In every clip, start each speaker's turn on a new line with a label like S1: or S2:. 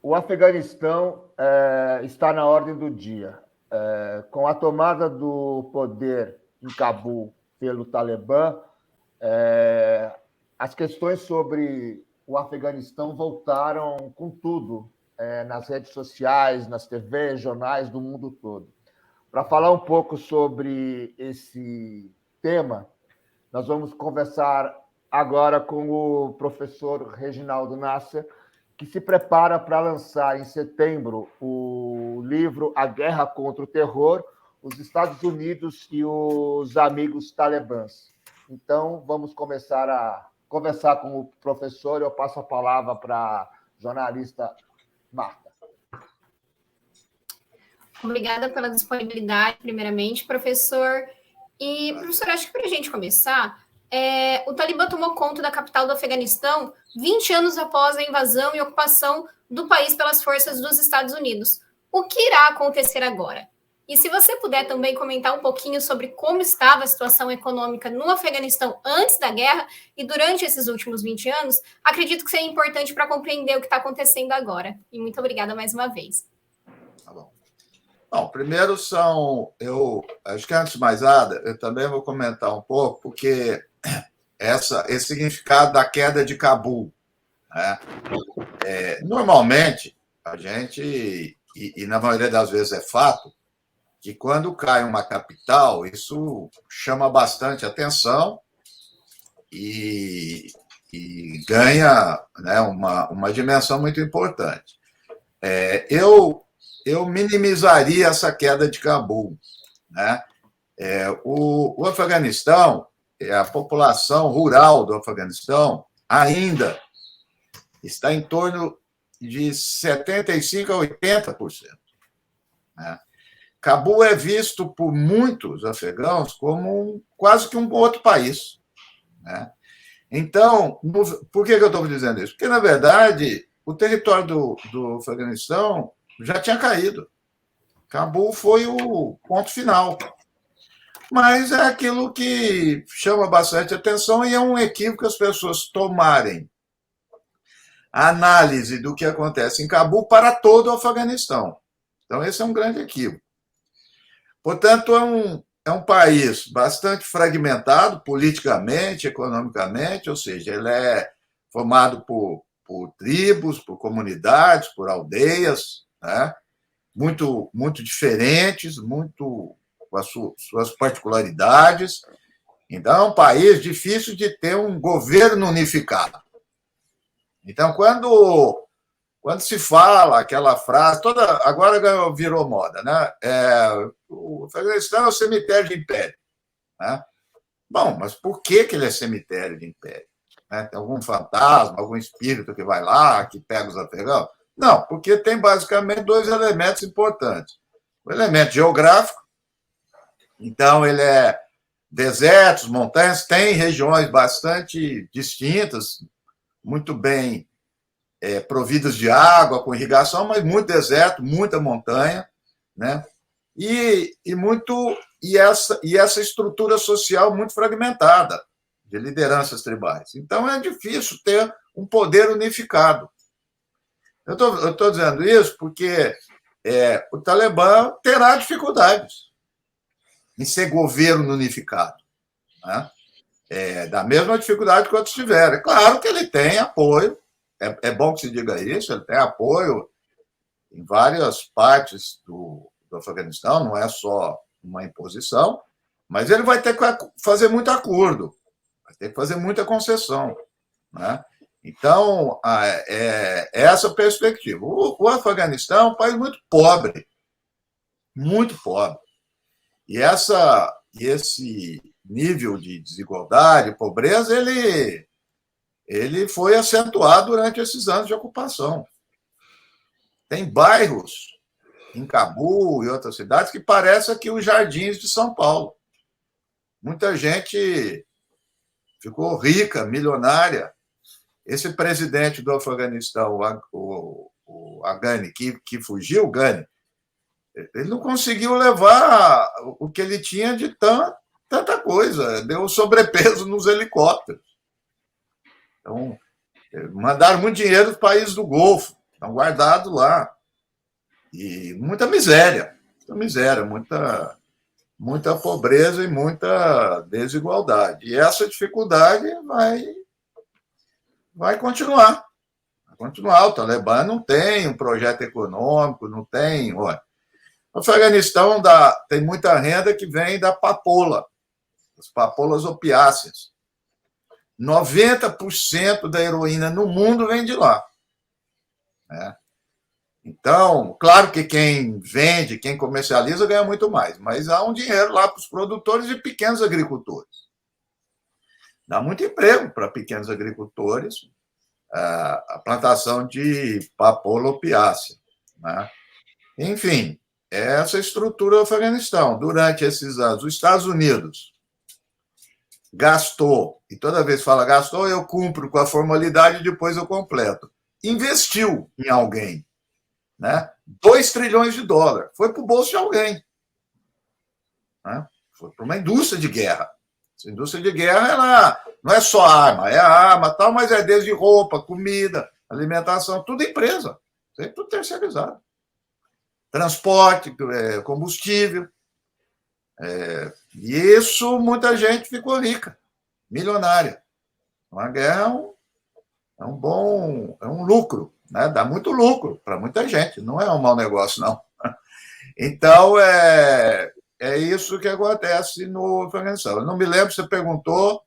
S1: O Afeganistão está na ordem do dia. Com a tomada do poder em Cabul pelo Talibã, as questões sobre o Afeganistão voltaram com tudo nas redes sociais, nas TVs, jornais do mundo todo. Para falar um pouco sobre esse tema, nós vamos conversar agora com o professor Reginaldo Nasser, que se prepara para lançar em setembro o livro A Guerra contra o Terror, os Estados Unidos e os Amigos Talibãs. Então, vamos começar a conversar com o professor. Eu passo a palavra para a jornalista Marta.
S2: Obrigada pela disponibilidade, primeiramente, professor. E, professor, acho que para a gente começar, o Talibã tomou conta da capital do Afeganistão 20 anos após a invasão e ocupação do país pelas forças dos Estados Unidos. O que irá acontecer agora? E se você puder também comentar um pouquinho sobre como estava a situação econômica no Afeganistão antes da guerra e durante esses últimos 20 anos, acredito que seja importante para compreender o que está acontecendo agora. E muito obrigada mais uma vez.
S3: Tá bom. Bom, primeiro acho que antes de mais nada, eu também vou comentar um pouco, porque esse significado da queda de Cabul, né? Normalmente, a gente, e na maioria das vezes é fato, que quando cai uma capital, isso chama bastante atenção e ganha, né, uma dimensão muito importante. Eu minimizaria essa queda de Cabul, né? O Afeganistão, a população rural do Afeganistão ainda está em torno de 75% a 80%. Né? Cabul é visto por muitos afegãos como quase que um outro país. Né? Então, por que eu estou dizendo isso? Porque, na verdade, o território do Afeganistão já tinha caído. Cabul foi o ponto final. Mas é aquilo que chama bastante atenção e é um equívoco as pessoas tomarem a análise do que acontece em Cabul para todo o Afeganistão. Então, esse é um grande equívoco. Portanto, é um país bastante fragmentado politicamente, economicamente, ou seja, ele é formado por tribos, por comunidades, por aldeias, né? Muito diferentes, muito com as suas particularidades. Então, é um país difícil de ter um governo unificado. Então, quando se fala aquela frase, agora virou moda, né? O Afeganistão é o cemitério de império. Né? Bom, mas por que ele é cemitério de império? Né? Tem algum fantasma, algum espírito que vai lá, que pega os afegãos? Não, porque tem basicamente dois elementos importantes. O elemento geográfico, então ele é desertos, montanhas, tem regiões bastante distintas, muito bem providas de água, com irrigação, mas muito deserto, muita montanha, né? E essa estrutura social muito fragmentada de lideranças tribais. Então, é difícil ter um poder unificado. Eu estou dizendo isso porque o Talibã terá dificuldades em ser governo unificado, né? Da mesma dificuldade que outros tiveram. É claro que ele tem apoio, é bom que se diga isso, ele tem apoio em várias partes do Afeganistão, não é só uma imposição, mas ele vai ter que fazer muito acordo, vai ter que fazer muita concessão, né? Então, essa perspectiva. O Afeganistão é um país muito pobre, muito pobre. E esse nível de desigualdade, pobreza, ele foi acentuado durante esses anos de ocupação. Tem bairros em Cabul e outras cidades que parecem aqui os jardins de São Paulo. Muita gente ficou rica, milionária. Esse presidente do Afeganistão, o Ghani, que fugiu, o Ghani, ele não conseguiu levar o que ele tinha de tanta coisa, deu sobrepeso nos helicópteros. Então, mandaram muito dinheiro dos países do Golfo, estão guardados lá. E muita miséria, muita pobreza e muita desigualdade. E essa dificuldade vai continuar. O Talibã não tem um projeto econômico, não tem. Olha, o Afeganistão tem muita renda que vem da papoula, as papolas opiáceas. 90% da heroína no mundo vem de lá. Né? Então, claro que quem vende, quem comercializa, ganha muito mais, mas há um dinheiro lá para os produtores e pequenos agricultores. Dá muito emprego para pequenos agricultores a plantação de papoula opiácea. Né? Enfim, essa estrutura do Afeganistão. Durante esses anos, os Estados Unidos gastou, e toda vez que fala gastou, eu cumpro com a formalidade e depois eu completo. Investiu em alguém. Né? 2 trilhões de dólares. Foi para o bolso de alguém. Né? Foi para uma indústria de guerra. Essa indústria de guerra ela não é só arma, é arma, tal, mas é desde roupa, comida, alimentação, tudo empresa. Sempre tudo terceirizado. Transporte, combustível. E isso, muita gente ficou rica, milionária. Uma guerra é um lucro, né? Dá muito lucro para muita gente, não é um mau negócio, não. Então, é isso que acontece no Afeganistão. Eu não me lembro, você perguntou.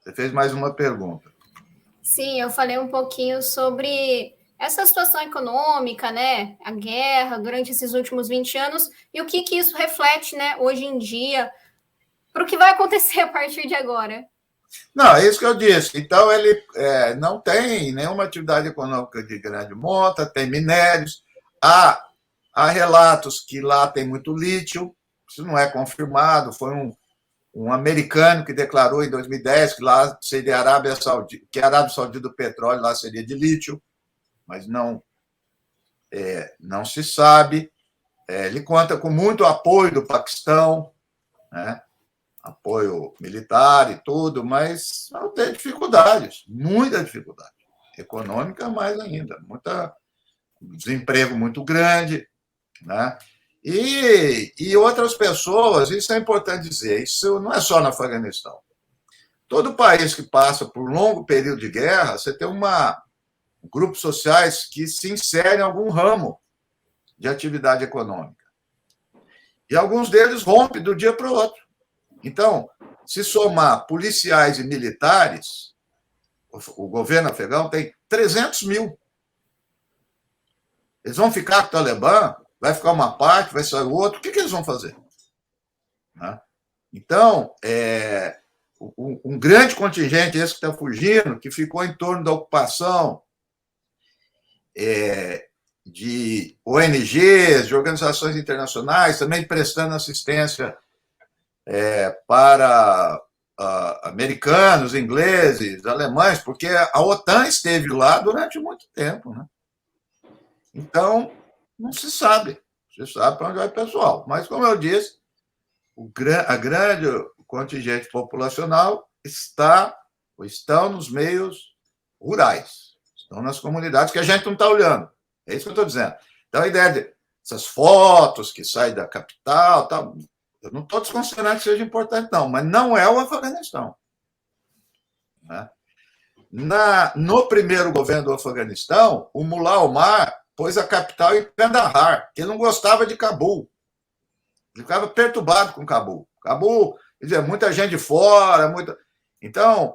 S3: Você fez mais uma pergunta.
S2: Sim, eu falei um pouquinho sobre essa situação econômica, né? A guerra durante esses últimos 20 anos e o que isso reflete, né, hoje em dia, para o que vai acontecer a partir de agora.
S3: Não, é isso que eu disse. Então, ele não tem nenhuma atividade econômica de grande monta, tem minérios. Há relatos que lá tem muito lítio, isso não é confirmado. Foi um americano que declarou em 2010 que lá seria a Arábia Saudita, que a Arábia Saudita do petróleo lá seria de lítio, mas não se sabe. Ele conta com muito apoio do Paquistão, né? Apoio militar e tudo, mas não tem dificuldades, muita dificuldade. Econômica, mais ainda. Desemprego muito grande. Né? E outras pessoas, isso é importante dizer, isso não é só no Afeganistão. Todo país que passa por um longo período de guerra, você tem grupos sociais que se inserem em algum ramo de atividade econômica. E alguns deles rompem do dia para o outro. Então, se somar policiais e militares, o governo afegão tem 300 mil. Eles vão ficar com o Talibã, vai ficar uma parte, vai sair outra, o que eles vão fazer? Né? Então, um grande contingente, esse que está fugindo, que ficou em torno da ocupação de ONGs, de organizações internacionais, também prestando assistência para americanos, ingleses, alemães, porque a OTAN esteve lá durante muito tempo. Né? Então, não se sabe. Se sabe para onde vai o pessoal. Mas, como eu disse, a grande contingente populacional estão nos meios rurais, estão nas comunidades que a gente não está olhando. É isso que eu estou dizendo. Então, a ideia dessas fotos que saem da capital, tal, eu não estou desconsiderando que seja importante, não, mas não é o Afeganistão. Né? No primeiro governo do Afeganistão, o Mullah Omar pôs a capital em Kandahar, que ele não gostava de Cabul. Ele ficava perturbado com Cabul. Cabul, dizia, muita gente de fora, muita... Então,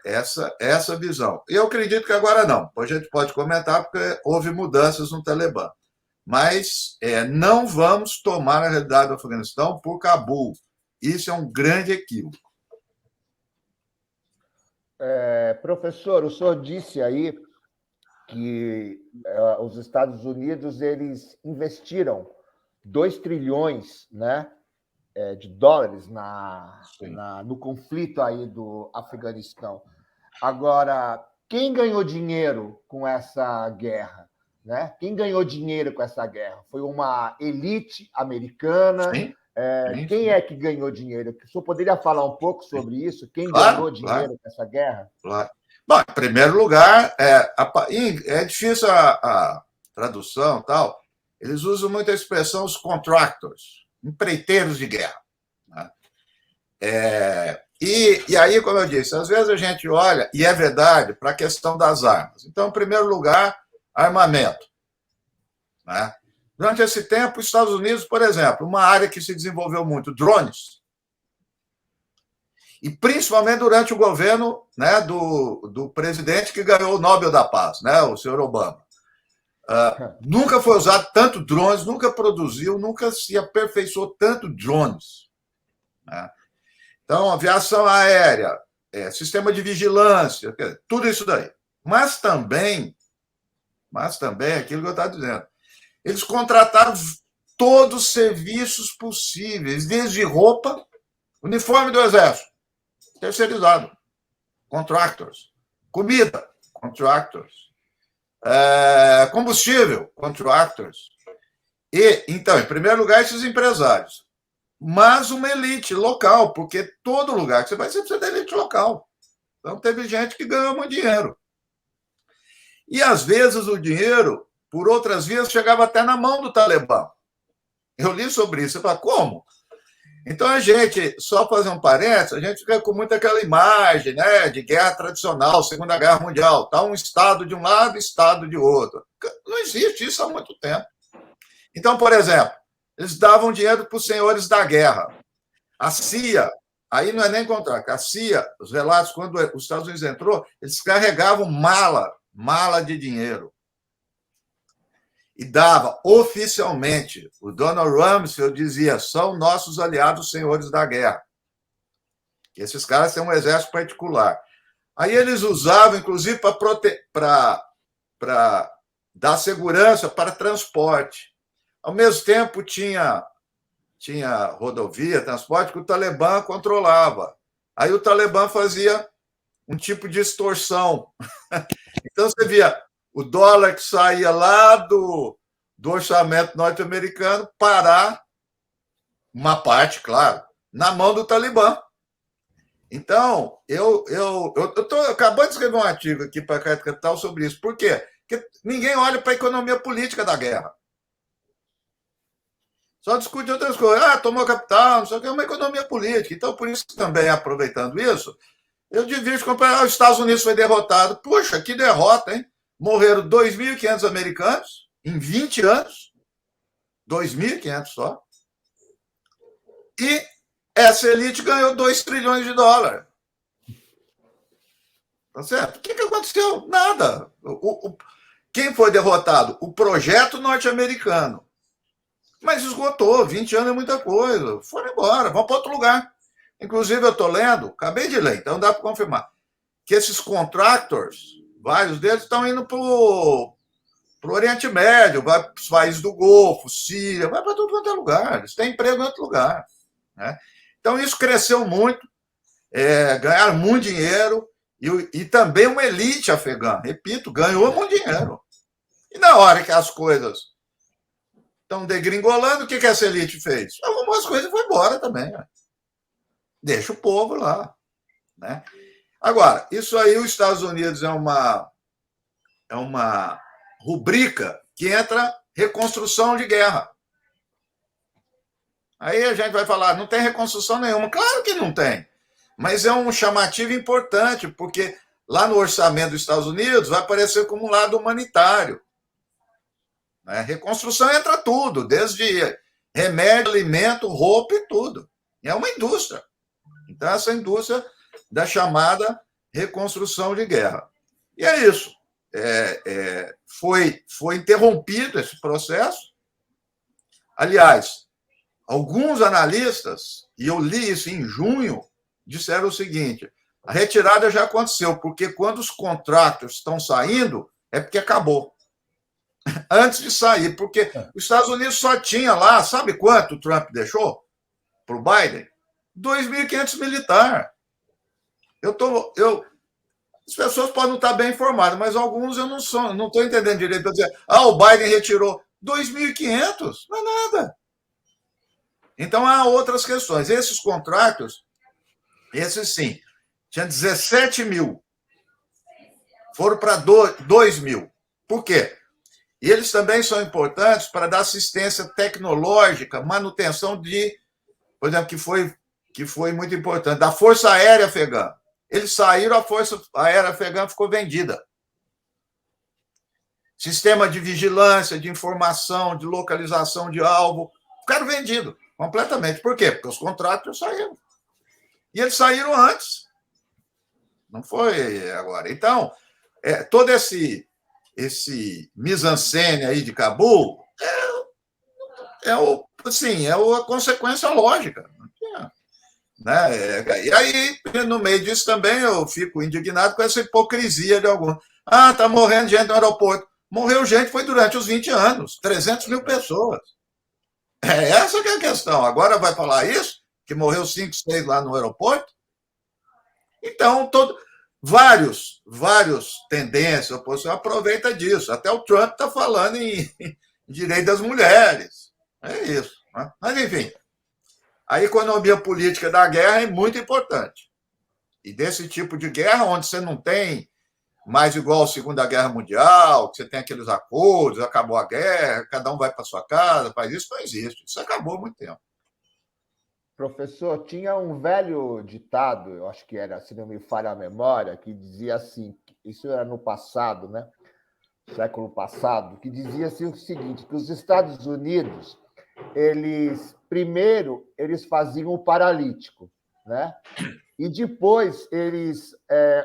S3: essa visão. Eu acredito que agora não. A gente pode comentar, porque houve mudanças no Talibã. Mas não vamos tomar a realidade do Afeganistão por Cabul. Isso é um grande equívoco.
S1: Professor, o senhor disse aí que os Estados Unidos eles investiram 2 trilhões, né, de dólares no conflito aí do Afeganistão. Agora, quem ganhou dinheiro com essa guerra? Né? Quem ganhou dinheiro com essa guerra? Foi uma elite americana,
S3: Sim.
S1: Quem é que ganhou dinheiro? O senhor poderia falar um pouco sobre isso? Quem
S3: Claro,
S1: ganhou dinheiro com essa guerra?
S3: claro. Bom, em primeiro lugar, é difícil a tradução e tal. Eles usam muito a expressão os contractors, empreiteiros de guerra. Né? E aí, como eu disse, às vezes a gente olha, e é verdade, para a questão das armas. Então, em primeiro lugar, armamento. Né? Durante esse tempo, os Estados Unidos, por exemplo, uma área que se desenvolveu muito, drones. E principalmente durante o governo, né, do presidente que ganhou o Nobel da Paz, né, o senhor Obama. Nunca foi usado tanto drones, nunca produziu, nunca se aperfeiçoou tanto drones. Né? Então, aviação aérea, sistema de vigilância, tudo isso daí. Mas também, aquilo que eu estava dizendo, eles contrataram todos os serviços possíveis, desde roupa, uniforme do Exército, terceirizado, contractors, comida, contractors, combustível, contractors. E, então, em primeiro lugar, esses empresários. Mas uma elite local, porque todo lugar que você vai, você precisa da elite local. Então, teve gente que ganhou muito dinheiro. E, às vezes, o dinheiro, por outras vias, chegava até na mão do Talibã. Eu li sobre isso. Eu falei, como? Então, a gente, só fazer um parênteses, a gente fica com muito aquela imagem, né, de guerra tradicional, Segunda Guerra Mundial. Está um Estado de um lado, Estado de outro. Não existe isso há muito tempo. Então, por exemplo, eles davam dinheiro para os senhores da guerra. A CIA, aí não é nem contrato, a CIA, os relatos, quando os Estados Unidos entrou, eles carregavam mala de dinheiro. E dava oficialmente. O Donald Rumsfeld dizia, são nossos aliados senhores da guerra. Esses caras têm um exército particular. Aí eles usavam, inclusive, para dar segurança para transporte. Ao mesmo tempo, tinha rodovia, transporte, que o Talibã controlava. Aí o Talibã fazia um tipo de extorsão. Então, você via o dólar que saía lá do orçamento norte-americano parar, uma parte, claro, na mão do Talibã. Então, eu estou acabando de escrever um artigo aqui para a Carta Capital sobre isso. Por quê? Porque ninguém olha para a economia política da guerra. Só discute outras coisas. Tomou capital, não sei o que, é uma economia política. Então, por isso também, aproveitando isso, eu divido comparar. Os Estados Unidos foi derrotado. Puxa, que derrota, hein? Morreram 2.500 americanos em 20 anos. 2.500 só. E essa elite ganhou 2 trilhões de dólares. Tá certo? O que aconteceu? Nada. Quem foi derrotado? O projeto norte-americano. Mas esgotou, 20 anos é muita coisa. Foram embora, vão para outro lugar. Inclusive, eu estou lendo, acabei de ler, então dá para confirmar, que esses contractors, vários deles, estão indo para o Oriente Médio, vai para os países do Golfo, Síria, vai para tudo quanto é lugar. Eles têm emprego em outro lugar. Né? Então, isso cresceu muito, ganharam muito dinheiro, e também uma elite afegã, repito, ganhou muito dinheiro. E na hora que as coisas estão degringolando, o que essa elite fez? Algumas coisas e foi embora também. Né? Deixa o povo lá. Né? Agora, isso aí, os Estados Unidos é uma rubrica que entra reconstrução de guerra. Aí a gente vai falar, não tem reconstrução nenhuma. Claro que não tem. Mas é um chamativo importante, porque lá no orçamento dos Estados Unidos vai aparecer como um lado humanitário. Né? Reconstrução entra tudo, desde remédio, alimento, roupa e tudo. É uma indústria. Então, essa indústria da chamada reconstrução de guerra. E é isso. Foi interrompido esse processo. Aliás, alguns analistas, e eu li isso em junho, disseram o seguinte, a retirada já aconteceu, porque quando os contratos estão saindo, é porque acabou. Antes de sair, porque os Estados Unidos só tinha lá, sabe quanto o Trump deixou para o Biden? 2.500 militares. As pessoas podem não estar bem informadas, mas alguns eu não estou entendendo direito. Dizer, o Biden retirou 2.500, não é nada. Então, há outras questões. Esses contratos, esses sim, tinha 17 mil, foram para 2 mil. Por quê? E eles também são importantes para dar assistência tecnológica, manutenção de, por exemplo, que foi muito importante, da Força Aérea Afegã. Eles saíram, a Força Aérea Afegã ficou vendida. Sistema de vigilância, de informação, de localização de alvo, ficaram vendidos completamente. Por quê? Porque os contratos saíram. E eles saíram antes. Não foi agora. Então, todo esse mise-en-scène aí de Cabul assim, a consequência lógica. Né? E aí, no meio disso também, eu fico indignado com essa hipocrisia de alguns. Tá morrendo gente no aeroporto. Morreu gente, foi durante os 20 anos, 300 mil pessoas. Essa que é a questão. Agora vai falar isso? Que morreu 5, 6 lá no aeroporto? Então, vários tendências, a oposição aproveita disso. Até o Trump está falando em direito das mulheres. É isso. Né? Mas, enfim, a economia política da guerra é muito importante. E desse tipo de guerra, onde você não tem mais igual a Segunda Guerra Mundial, que você tem aqueles acordos, acabou a guerra, cada um vai para sua casa, faz isso, não existe. Isso acabou há muito tempo.
S1: Professor, tinha um velho ditado, eu acho que era, se não me falha a memória, que dizia assim, isso era no passado, né? Século passado, que dizia assim o seguinte, que os Estados Unidos, primeiro eles faziam o paralítico, né? E depois eles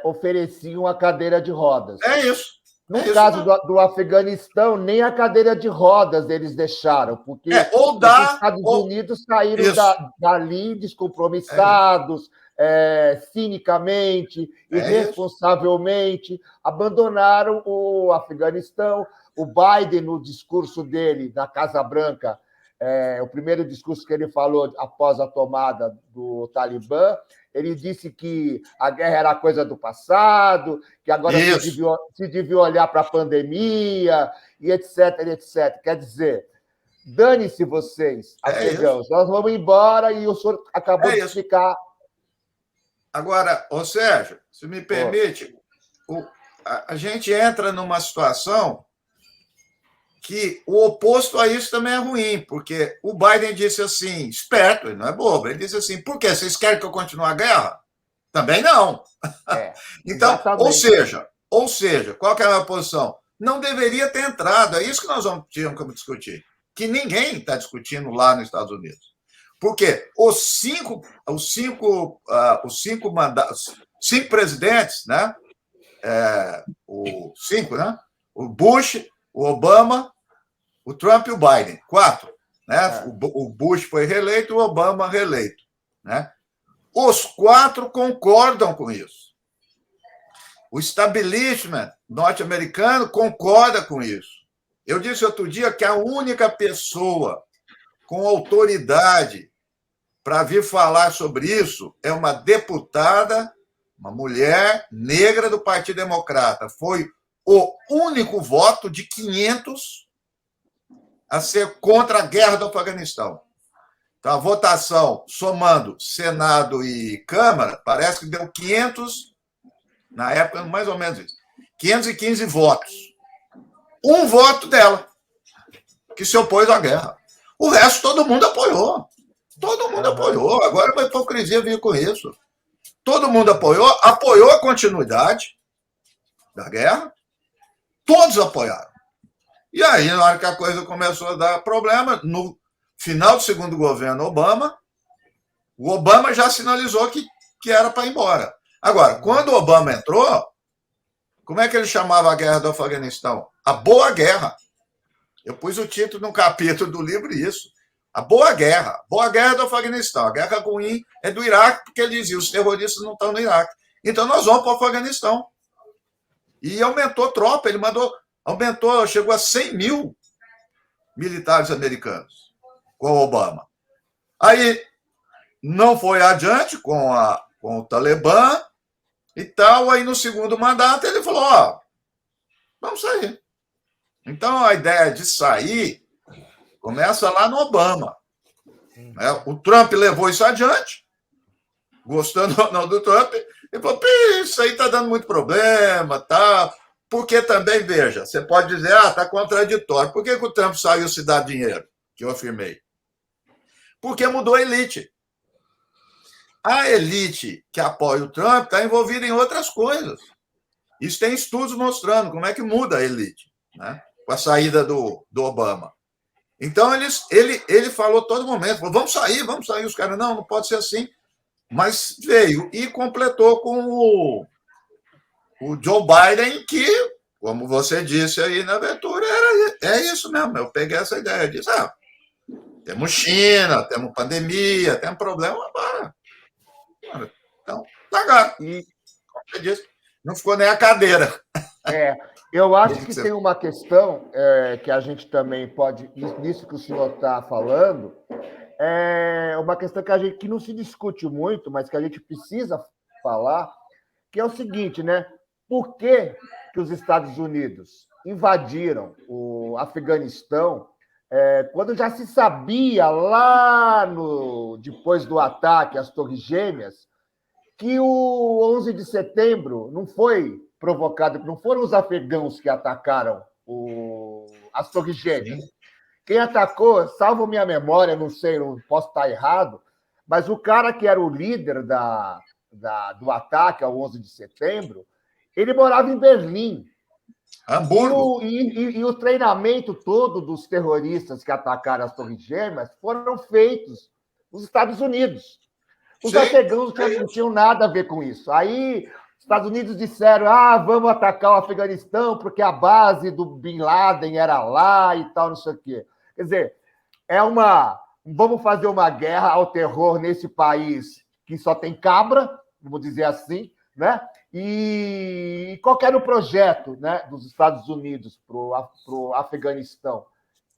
S1: ofereciam a cadeira de rodas.
S3: É isso.
S1: No caso do Afeganistão, nem a cadeira de rodas eles deixaram, porque os Estados Unidos saíram dali descompromissados, cinicamente, irresponsavelmente, abandonaram o Afeganistão. O Biden, no discurso dele na Casa Branca, o primeiro discurso que ele falou após a tomada do Talibã, ele disse que a guerra era coisa do passado, que agora se devia olhar para a pandemia, e etc, etc. Quer dizer, dane-se vocês, afegãos, nós vamos embora e o senhor acabou de explicar.
S3: Agora, Sérgio, se me permite, a gente entra numa situação que o oposto a isso também é ruim, porque o Biden disse assim, esperto, ele não é bobo, ele disse assim, por quê? Vocês querem que eu continue a guerra? Também não. Então, ou seja, qual que é a minha posição? Não deveria ter entrado, é isso que nós vamos discutir, que ninguém está discutindo lá nos Estados Unidos. Porque os cinco presidentes, né? O Bush, o Obama, o Trump e o Biden. 4. Né? O Bush foi reeleito e o Obama reeleito. Né? Os 4 concordam com isso. O establishment norte-americano concorda com isso. Eu disse outro dia que a única pessoa com autoridade para vir falar sobre isso é uma deputada, uma mulher negra do Partido Democrata. Foi o único voto de 500 a ser contra a guerra do Afeganistão. Então, a votação, somando Senado e Câmara, parece que deu 500, na época, mais ou menos isso, 515 votos. Um voto dela, que se opôs à guerra. O resto, todo mundo apoiou. Todo mundo apoiou. Agora, uma hipocrisia vir com isso. Todo mundo apoiou a continuidade da guerra. Todos apoiaram. E aí, na hora que a coisa começou a dar problema, no final do segundo governo Obama, o Obama já sinalizou que era para ir embora. Agora, quando o Obama entrou, como é que ele chamava a guerra do Afeganistão? A Boa Guerra. Eu pus o título no capítulo do livro isso. A Boa Guerra. Boa Guerra do Afeganistão. A guerra ruim é do Iraque, porque ele dizia os terroristas não estão no Iraque. Então, nós vamos para o Afeganistão. E aumentou tropa, aumentou, chegou a 100 mil militares americanos com o Obama. Aí não foi adiante com o Talibã e tal, aí no segundo mandato ele falou, vamos sair. Então a ideia de sair começa lá no Obama. Né? O Trump levou isso adiante, gostando ou não do Trump, e falou: isso aí está dando muito problema, tá? Porque também, veja, você pode dizer, está contraditório. Por que o Trump saiu se dar dinheiro? Que eu afirmei. Porque mudou a elite. A elite que apoia o Trump está envolvida em outras coisas. Isso tem estudos mostrando como é que muda a elite, né? Com a saída do Obama. Então, ele falou todo momento, falou, vamos sair. Os caras, não pode ser assim. Mas veio e completou com o Joe Biden, que, como você disse aí na abertura, é isso mesmo. Eu peguei essa ideia, disse, temos China, temos pandemia, temos problema, para. Então, largaram. E, como você disse, não ficou nem a cadeira.
S1: Eu acho que tem uma questão que a gente também pode, nisso que o senhor está falando, é uma questão que não se discute muito, mas que a gente precisa falar, que é o seguinte, né? Por que os Estados Unidos invadiram o Afeganistão quando já se sabia lá depois do ataque às Torres Gêmeas que o 11 de setembro não foi provocado, não foram os afegãos que atacaram as Torres Gêmeas. Sim. Quem atacou, salvo minha memória, não sei, não posso estar errado, mas o cara que era o líder do ataque ao 11 de setembro, ele morava em Berlim.
S3: Hamburgo.
S1: E o treinamento todo dos terroristas que atacaram as Torres Gêmeas foram feitos nos Estados Unidos. Os afegãos não tinham nada a ver com isso. Aí os Estados Unidos disseram, vamos atacar o Afeganistão porque a base do Bin Laden era lá e tal, não sei o quê. Quer dizer, vamos fazer uma guerra ao terror nesse país que só tem cabra, vamos dizer assim, né? E qual era o projeto, né, dos Estados Unidos para o Afeganistão?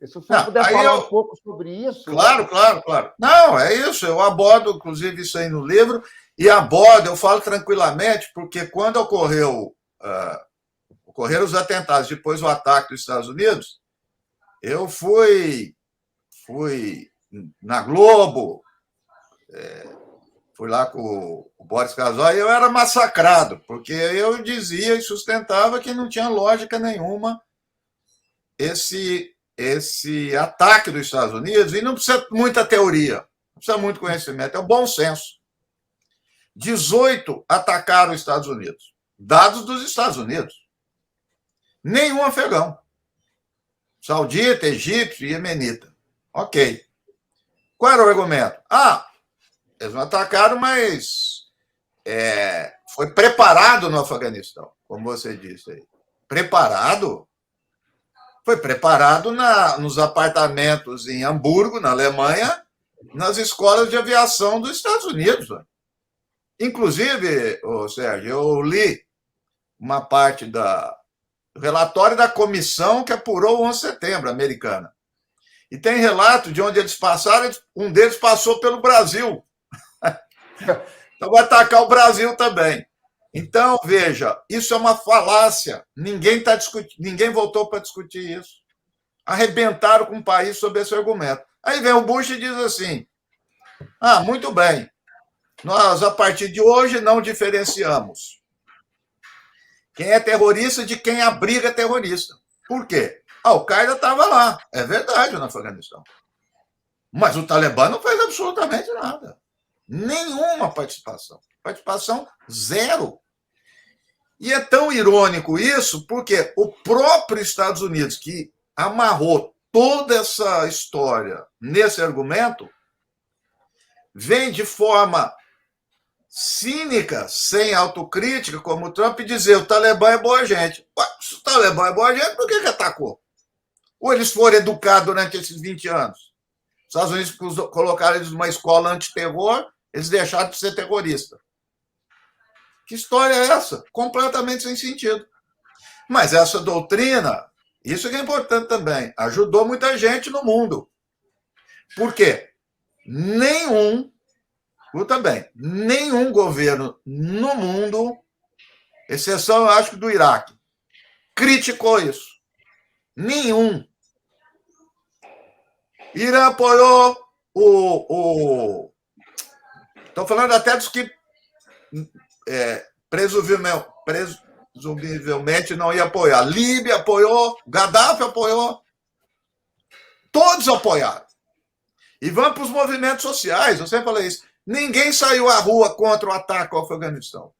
S1: Se o senhor puder falar um pouco sobre isso.
S3: Claro, né? Claro. Não, é isso. Eu abordo, inclusive, isso aí no livro, e eu falo tranquilamente, porque quando ocorreram os atentados, depois do ataque dos Estados Unidos, eu fui na Globo, fui lá com o Boris Casoy, e eu era massacrado, porque eu dizia e sustentava que não tinha lógica nenhuma esse ataque dos Estados Unidos, e não precisa muita teoria, não precisa muito conhecimento, é o bom senso. 18 atacaram os Estados Unidos, dados dos Estados Unidos. Nenhum afegão. Saudita, egípcio e iemenita. Ok. Qual era o argumento? Eles não atacaram, mas foi preparado no Afeganistão, como você disse aí. Preparado? Foi preparado nos apartamentos em Hamburgo, na Alemanha, nas escolas de aviação dos Estados Unidos. Inclusive, Sérgio, eu li uma parte do relatório da comissão que apurou o 11 de setembro, americana. E tem relato de onde eles passaram, um deles passou pelo Brasil. Então vai atacar o Brasil também. Então, veja, isso é uma falácia. Ninguém voltou para discutir isso. Arrebentaram com o país sob esse argumento. Aí vem o Bush e diz assim, muito bem, nós, a partir de hoje, não diferenciamos quem é terrorista de quem abriga terrorista. Por quê? A Al-Qaeda estava lá, é verdade, no Afeganistão. Mas o Talibã não fez absolutamente nada. Nenhuma participação. Participação zero. E é tão irônico isso, porque o próprio Estados Unidos, que amarrou toda essa história nesse argumento, vem de forma cínica, sem autocrítica, como o Trump, dizer o Talibã é boa gente. Se o Talibã é boa gente, por que atacou? Ou eles foram educados durante esses 20 anos? Os Estados Unidos colocaram eles numa escola antiterror, eles deixaram de ser terrorista. Que história é essa? Completamente sem sentido. Mas essa doutrina, isso que é importante também, ajudou muita gente no mundo. Por quê? Escuta bem, nenhum governo no mundo, exceção, eu acho, do Iraque, criticou isso. Nenhum. Irã apoiou, Estou falando até dos que presumivelmente não ia apoiar. Líbia apoiou, Gaddafi apoiou, todos apoiaram. E vamos para os movimentos sociais, eu sempre falei isso. Ninguém saiu à rua contra o ataque ao Afeganistão.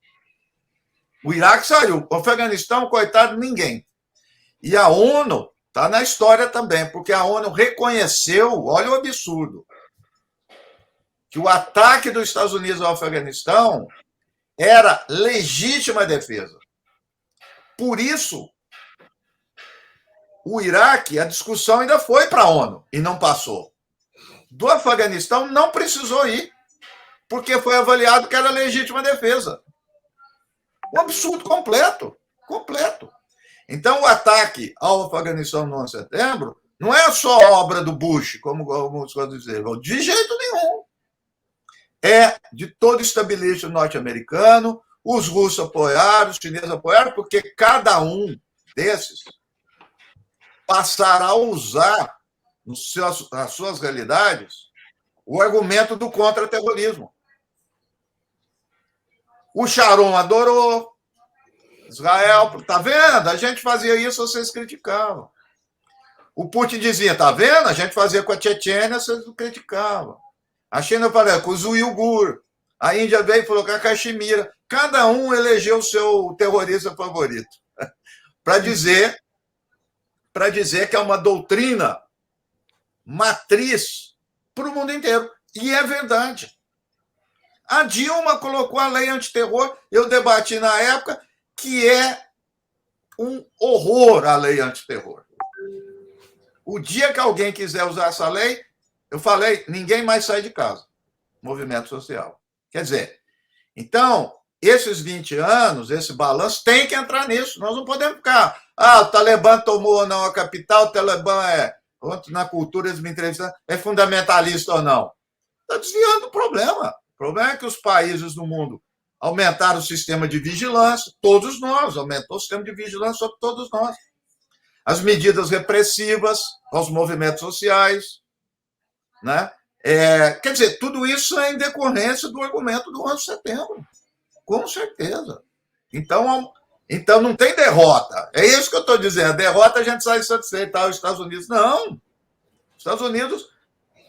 S3: O Iraque saiu, o Afeganistão, coitado, ninguém. E a ONU está na história também, porque a ONU reconheceu, olha o absurdo, que o ataque dos Estados Unidos ao Afeganistão era legítima defesa. Por isso, o Iraque, a discussão ainda foi para a ONU e não passou. Do Afeganistão não precisou ir, porque foi avaliado que era legítima defesa. Um absurdo completo. Completo. Então, o ataque ao Afeganistão no 11 de setembro não é só obra do Bush, como alguns gostam de dizer, de jeito nenhum. É de todo o establishment norte-americano, os russos apoiaram, os chineses apoiaram, porque cada um desses passará a usar nas suas realidades o argumento do contra-terrorismo. O Sharon adorou, Israel, tá vendo? A gente fazia isso, vocês criticavam. O Putin dizia, tá vendo? A gente fazia com a Chechênia, vocês não criticavam. A China falou com os Uigur. A Índia veio e falou com a Caxemira. Cada um elegeu o seu terrorista favorito. Para dizer que é uma doutrina matriz para o mundo inteiro. E é verdade. A Dilma colocou a lei antiterror, eu debati na época, que é um horror a lei antiterror. O dia que alguém quiser usar essa lei, eu falei, ninguém mais sai de casa. Movimento social. Quer dizer, então, esses 20 anos, esse balanço, tem que entrar nisso. Nós não podemos ficar, o Talibã tomou ou não a capital, o Talibã na cultura eles me entrevistam, é fundamentalista ou não. Está desviando o problema. O problema é que os países no mundo aumentaram o sistema de vigilância, todos nós, aumentou o sistema de vigilância sobre todos nós. As medidas repressivas aos movimentos sociais, né? Quer dizer, tudo isso é em decorrência do argumento do 11 de setembro, com certeza. Então não tem derrota. É isso que eu estou dizendo. A derrota a gente sai satisfeito. Os Estados Unidos, não. Os Estados Unidos,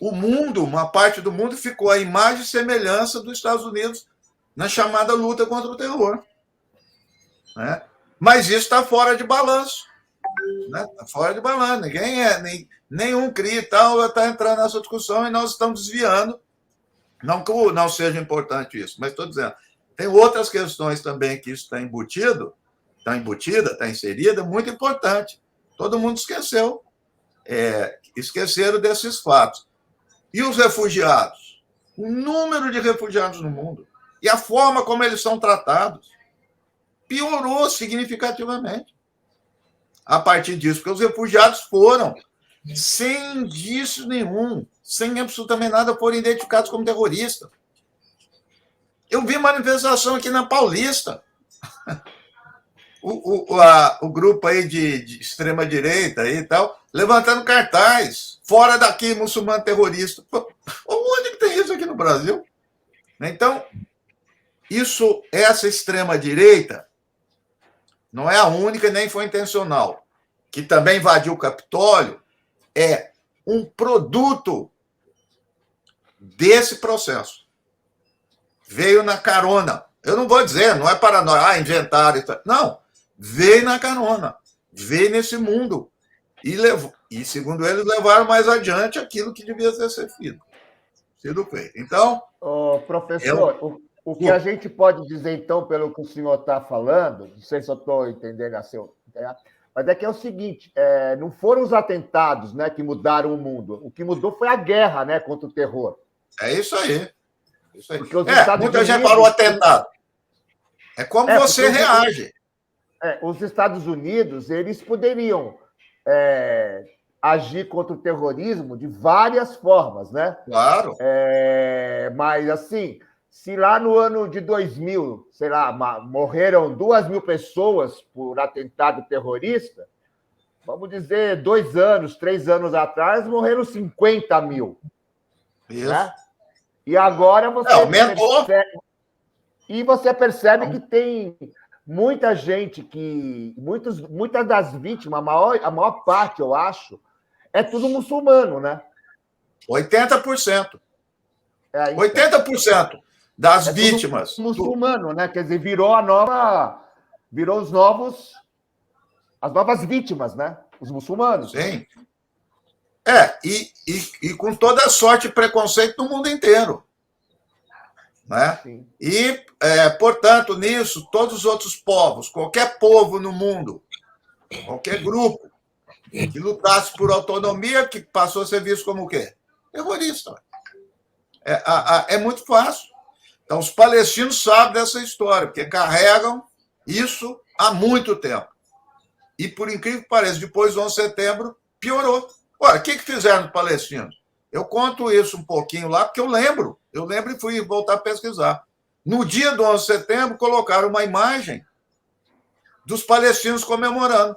S3: o mundo, uma parte do mundo ficou à imagem e semelhança dos Estados Unidos na chamada luta contra o terror. Né? Mas isso está fora de balanço. Né? Está fora de balanço. Nenhum CRI e tal está entrando nessa discussão e nós estamos desviando. Não que não seja importante isso, mas estou dizendo. Tem outras questões também que isso está embutida, está inserida, muito importante. Todo mundo esqueceu. Esqueceram desses fatos. E os refugiados? O número de refugiados no mundo e a forma como eles são tratados piorou significativamente a partir disso, porque os refugiados foram, sem indício nenhum, sem absolutamente nada, foram identificados como terroristas. Eu vi manifestação aqui na Paulista. O grupo aí de extrema-direita e tal, levantando cartaz, fora daqui, muçulmano terrorista. Onde que tem isso aqui no Brasil? Então, essa extrema-direita não é a única, nem foi intencional, que também invadiu o Capitólio, é um produto desse processo. Veio na carona. Eu não vou dizer, não é paranoia, inventaram. Não, veio na carona, veio nesse mundo. E segundo eles, levaram mais adiante aquilo que devia ter sido feito. Então.
S1: Professor, o que a gente pode dizer, então, pelo que o senhor está falando, não sei se eu estou entendendo mas é que é o seguinte: não foram os atentados, né, que mudaram o mundo. O que mudou foi a guerra, né, contra o terror.
S3: É isso aí.
S1: Porque os Estados
S3: muita
S1: Unidos...
S3: gente parou o atentado. É como você reage.
S1: Os Estados Unidos, eles poderiam agir contra o terrorismo de várias formas, né?
S3: Claro.
S1: Mas, assim, se lá no ano de 2000, sei lá, morreram 2.000 pessoas por atentado terrorista, vamos dizer, 2 anos, 3 anos atrás, morreram 50 mil.
S3: Isso.
S1: Né? E agora você
S3: aumentou.
S1: Você percebe que tem muita gente muitas das vítimas, a maior parte, eu acho, é tudo muçulmano, né?
S3: 80%.
S1: 80%
S3: das vítimas.
S1: Muçulmano, né? Quer dizer, virou as novas vítimas, né? Os muçulmanos.
S3: Sim. E com toda a sorte e preconceito do mundo inteiro. Né?
S1: Sim.
S3: E, portanto, nisso, todos os outros povos, qualquer povo no mundo, qualquer grupo que lutasse por autonomia, que passou a ser visto como o quê? Terrorista. É muito fácil. Então, os palestinos sabem dessa história, porque carregam isso há muito tempo. E, por incrível que pareça, depois do 11 de setembro, piorou. Ora, o que fizeram os palestinos? Eu conto isso um pouquinho lá, porque eu lembro e fui voltar a pesquisar. No dia do 11 de setembro, colocaram uma imagem dos palestinos comemorando.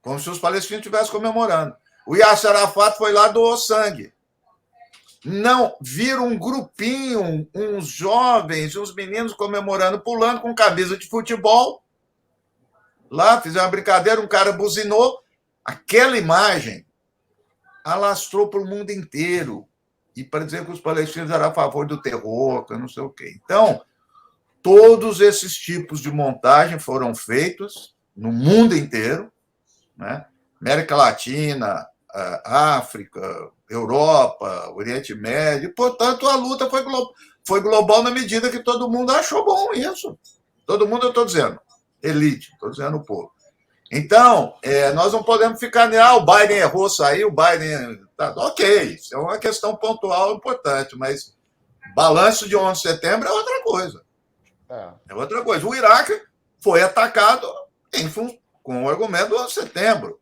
S3: Como se os palestinos estivessem comemorando. O Yasser Arafat foi lá, doou sangue. Não, viram um grupinho, uns jovens, uns meninos comemorando, pulando com camisa de futebol. Lá, fizeram uma brincadeira, um cara buzinou. Aquela imagem alastrou para o mundo inteiro. E para dizer que os palestinos eram a favor do terror, que não sei o quê. Então, todos esses tipos de montagem foram feitos no mundo inteiro, né? América Latina, África, Europa, Oriente Médio. E, portanto, a luta foi global na medida que todo mundo achou bom isso. Todo mundo, eu estou dizendo, elite, estou dizendo o povo. Então, nós não podemos ficar... o Biden errou, saiu, o Biden... Tá, ok, isso é uma questão pontual importante, mas balanço de 11 de setembro é outra coisa. É outra coisa. O Iraque foi atacado com o argumento do 11 de setembro.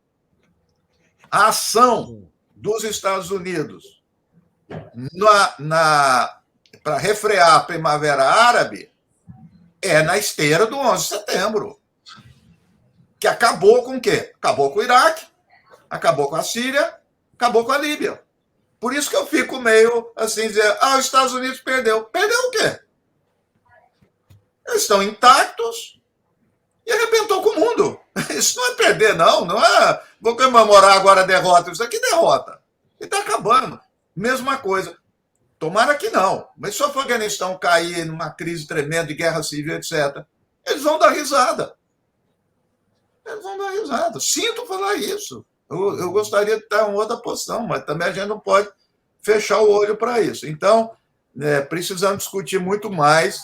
S3: A ação dos Estados Unidos para refrear a Primavera Árabe é na esteira do 11 de setembro. Que acabou com o quê? Acabou com o Iraque, acabou com a Síria, acabou com a Líbia. Por isso que eu fico meio assim, dizer, os Estados Unidos perdeu. Perdeu o quê? Eles estão intactos e arrebentou com o mundo. Isso não é perder, não é vou comemorar agora a derrota. Isso aqui é derrota. E está acabando. Mesma coisa. Tomara que não. Mas se o Afeganistão cair numa crise tremenda de guerra civil, etc., eles vão dar risada. Eles vão dar risada. Sinto falar isso. Eu gostaria de estar em outra posição, mas também a gente não pode fechar o olho para isso. Então, precisamos discutir muito mais,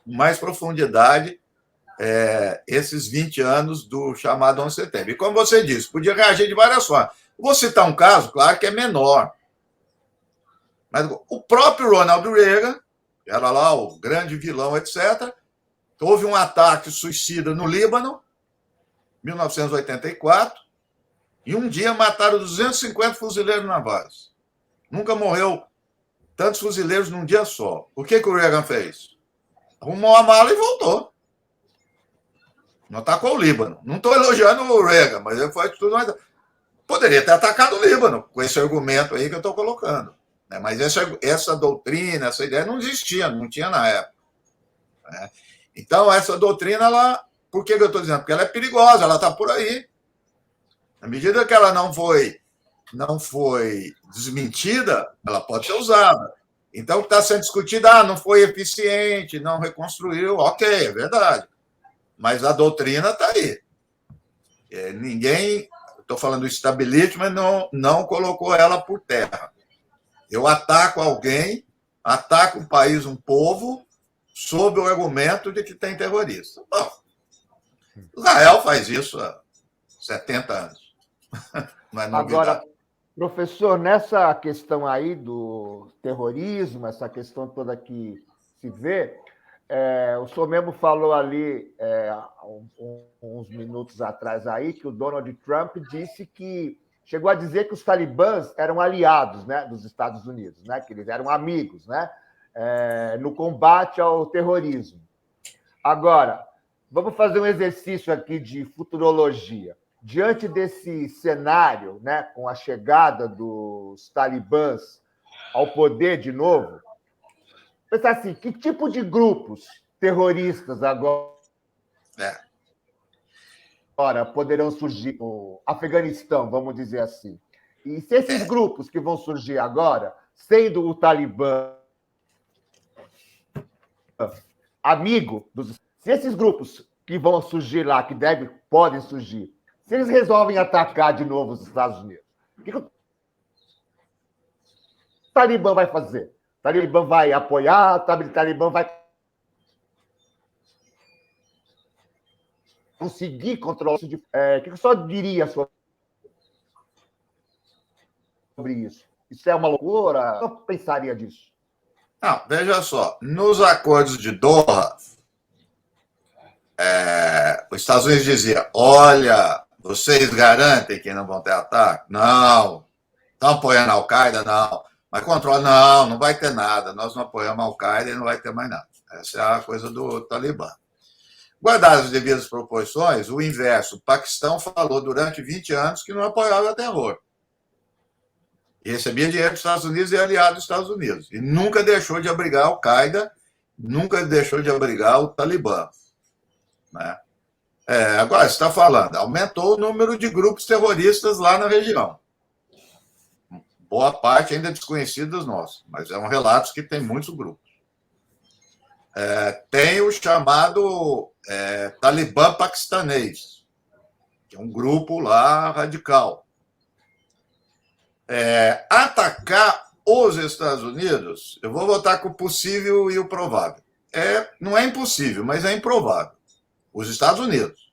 S3: com mais profundidade, esses 20 anos do chamado 11 de setembro. E como você disse, podia reagir de várias formas. Vou citar um caso, claro que é menor. Mas o próprio Ronald Reagan, que era lá o grande vilão, etc., houve um ataque suicida no Líbano, 1984, e um dia mataram 250 fuzileiros navais. Nunca morreu tantos fuzileiros num dia só. O que o Reagan fez? Arrumou a mala e voltou. Não atacou o Líbano. Não estou elogiando o Reagan, mas ele foi tudo mais. Poderia ter atacado o Líbano, com esse argumento aí que eu estou colocando. Mas essa doutrina, essa ideia não existia, não tinha na época. Então, essa doutrina, por que eu estou dizendo? Porque ela é perigosa, ela está por aí. Na medida que ela não foi desmentida, ela pode ser usada. Então, o que está sendo discutido, não foi eficiente, não reconstruiu, ok, é verdade. Mas a doutrina está aí. Ninguém, estou falando do establishment, não colocou ela por terra. Eu ataco alguém, ataco um país, um povo, sob o argumento de que tem terrorista. Bom, Israel faz isso há 70 anos. Não é novidade.
S1: Agora, professor, nessa questão aí do terrorismo, essa questão toda que se vê, o senhor mesmo falou ali, uns minutos atrás aí, que o Donald Trump disse que chegou a dizer que os talibãs eram aliados, né, dos Estados Unidos, né, que eles eram amigos, né, no combate ao terrorismo. Agora, vamos fazer um exercício aqui de futurologia. Diante desse cenário, né, com a chegada dos talibãs ao poder de novo, pensar assim, que tipo de grupos terroristas agora poderão surgir no Afeganistão, vamos dizer assim? E se esses grupos que vão surgir agora, sendo o Talibã amigo dos... Se esses grupos que vão surgir lá, que podem surgir, se eles resolvem atacar de novo os Estados Unidos, o que o Talibã vai fazer? O Talibã vai apoiar? O Talibã vai conseguir controlar isso? O que o senhor diria sobre isso? Isso é uma loucura? Eu pensaria disso.
S3: Não, veja só, nos acordos de Doha, os Estados Unidos dizia: olha, vocês garantem que não vão ter ataque? Não. Estão apoiando a Al-Qaeda? Não. Mas controla? Não, não vai ter nada. Nós não apoiamos a Al-Qaeda e não vai ter mais nada. Essa é a coisa do Talibã. Guardadas as devidas proporções, o inverso. O Paquistão falou durante 20 anos que não apoiava terror. E recebia dinheiro dos Estados Unidos e aliado dos Estados Unidos. E nunca deixou de abrigar a Al-Qaeda, nunca deixou de abrigar o Talibã. Né? Agora, você está falando, aumentou o número de grupos terroristas lá na região. Boa parte ainda desconhecidos nossos, mas é um relato que tem muitos grupos. Tem o chamado Talibã paquistanês, que é um grupo lá radical. Atacar os Estados Unidos, eu vou votar com o possível e o provável. Não é impossível, mas é improvável. Os Estados Unidos.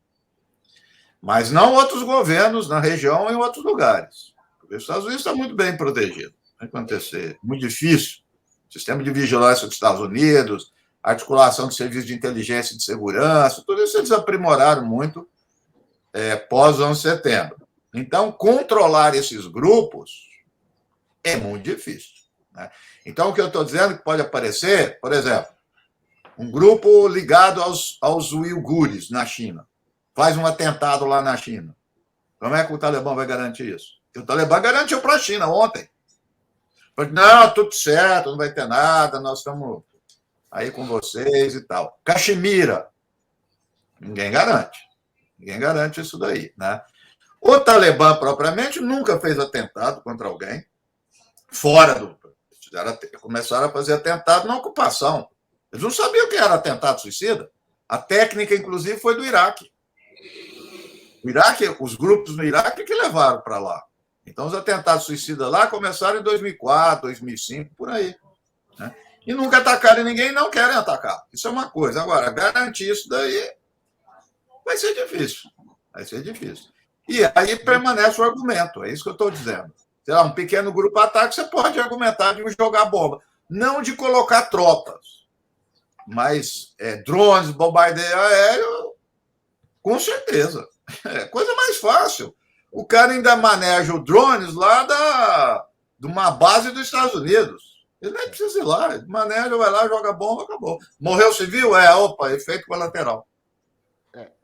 S3: Mas não outros governos na região e em outros lugares. Porque os Estados Unidos está muito bem protegido. Vai acontecer. Muito difícil. Sistema de vigilância dos Estados Unidos, articulação de serviços de inteligência e de segurança, tudo isso eles aprimoraram muito pós 11 de setembro. Então, controlar esses grupos é muito difícil. Né? Então, o que eu estou dizendo que pode aparecer, por exemplo, um grupo ligado aos uigures na China, faz um atentado lá na China. Como é que o Talibã vai garantir isso? Porque o Talibã garantiu para a China ontem. Falou, não, tudo certo, não vai ter nada, nós estamos aí com vocês e tal. Caxemira, ninguém garante. Ninguém garante isso daí. Né? O Talibã, propriamente, nunca fez atentado contra alguém fora do... Começaram a fazer atentado na ocupação. Eles não sabiam o que era atentado suicida. A técnica, inclusive, foi do Iraque. O Iraque, os grupos no Iraque que levaram para lá. Então, os atentados suicidas lá começaram em 2004, 2005, por aí. Né? E nunca atacaram ninguém e não querem atacar. Isso é uma coisa. Agora, garantir isso daí vai ser difícil. Vai ser difícil. E aí permanece o argumento. É isso que eu estou dizendo. Sei lá, um pequeno grupo ataque, você pode argumentar de jogar bomba. Não de colocar tropas. Mas drones, bombardeio aéreo, com certeza. É coisa mais fácil. O cara ainda maneja o drones lá de uma base dos Estados Unidos. Ele nem precisa ir lá. Ele maneja, vai lá, joga bomba, acabou. Morreu civil? Opa, efeito colateral.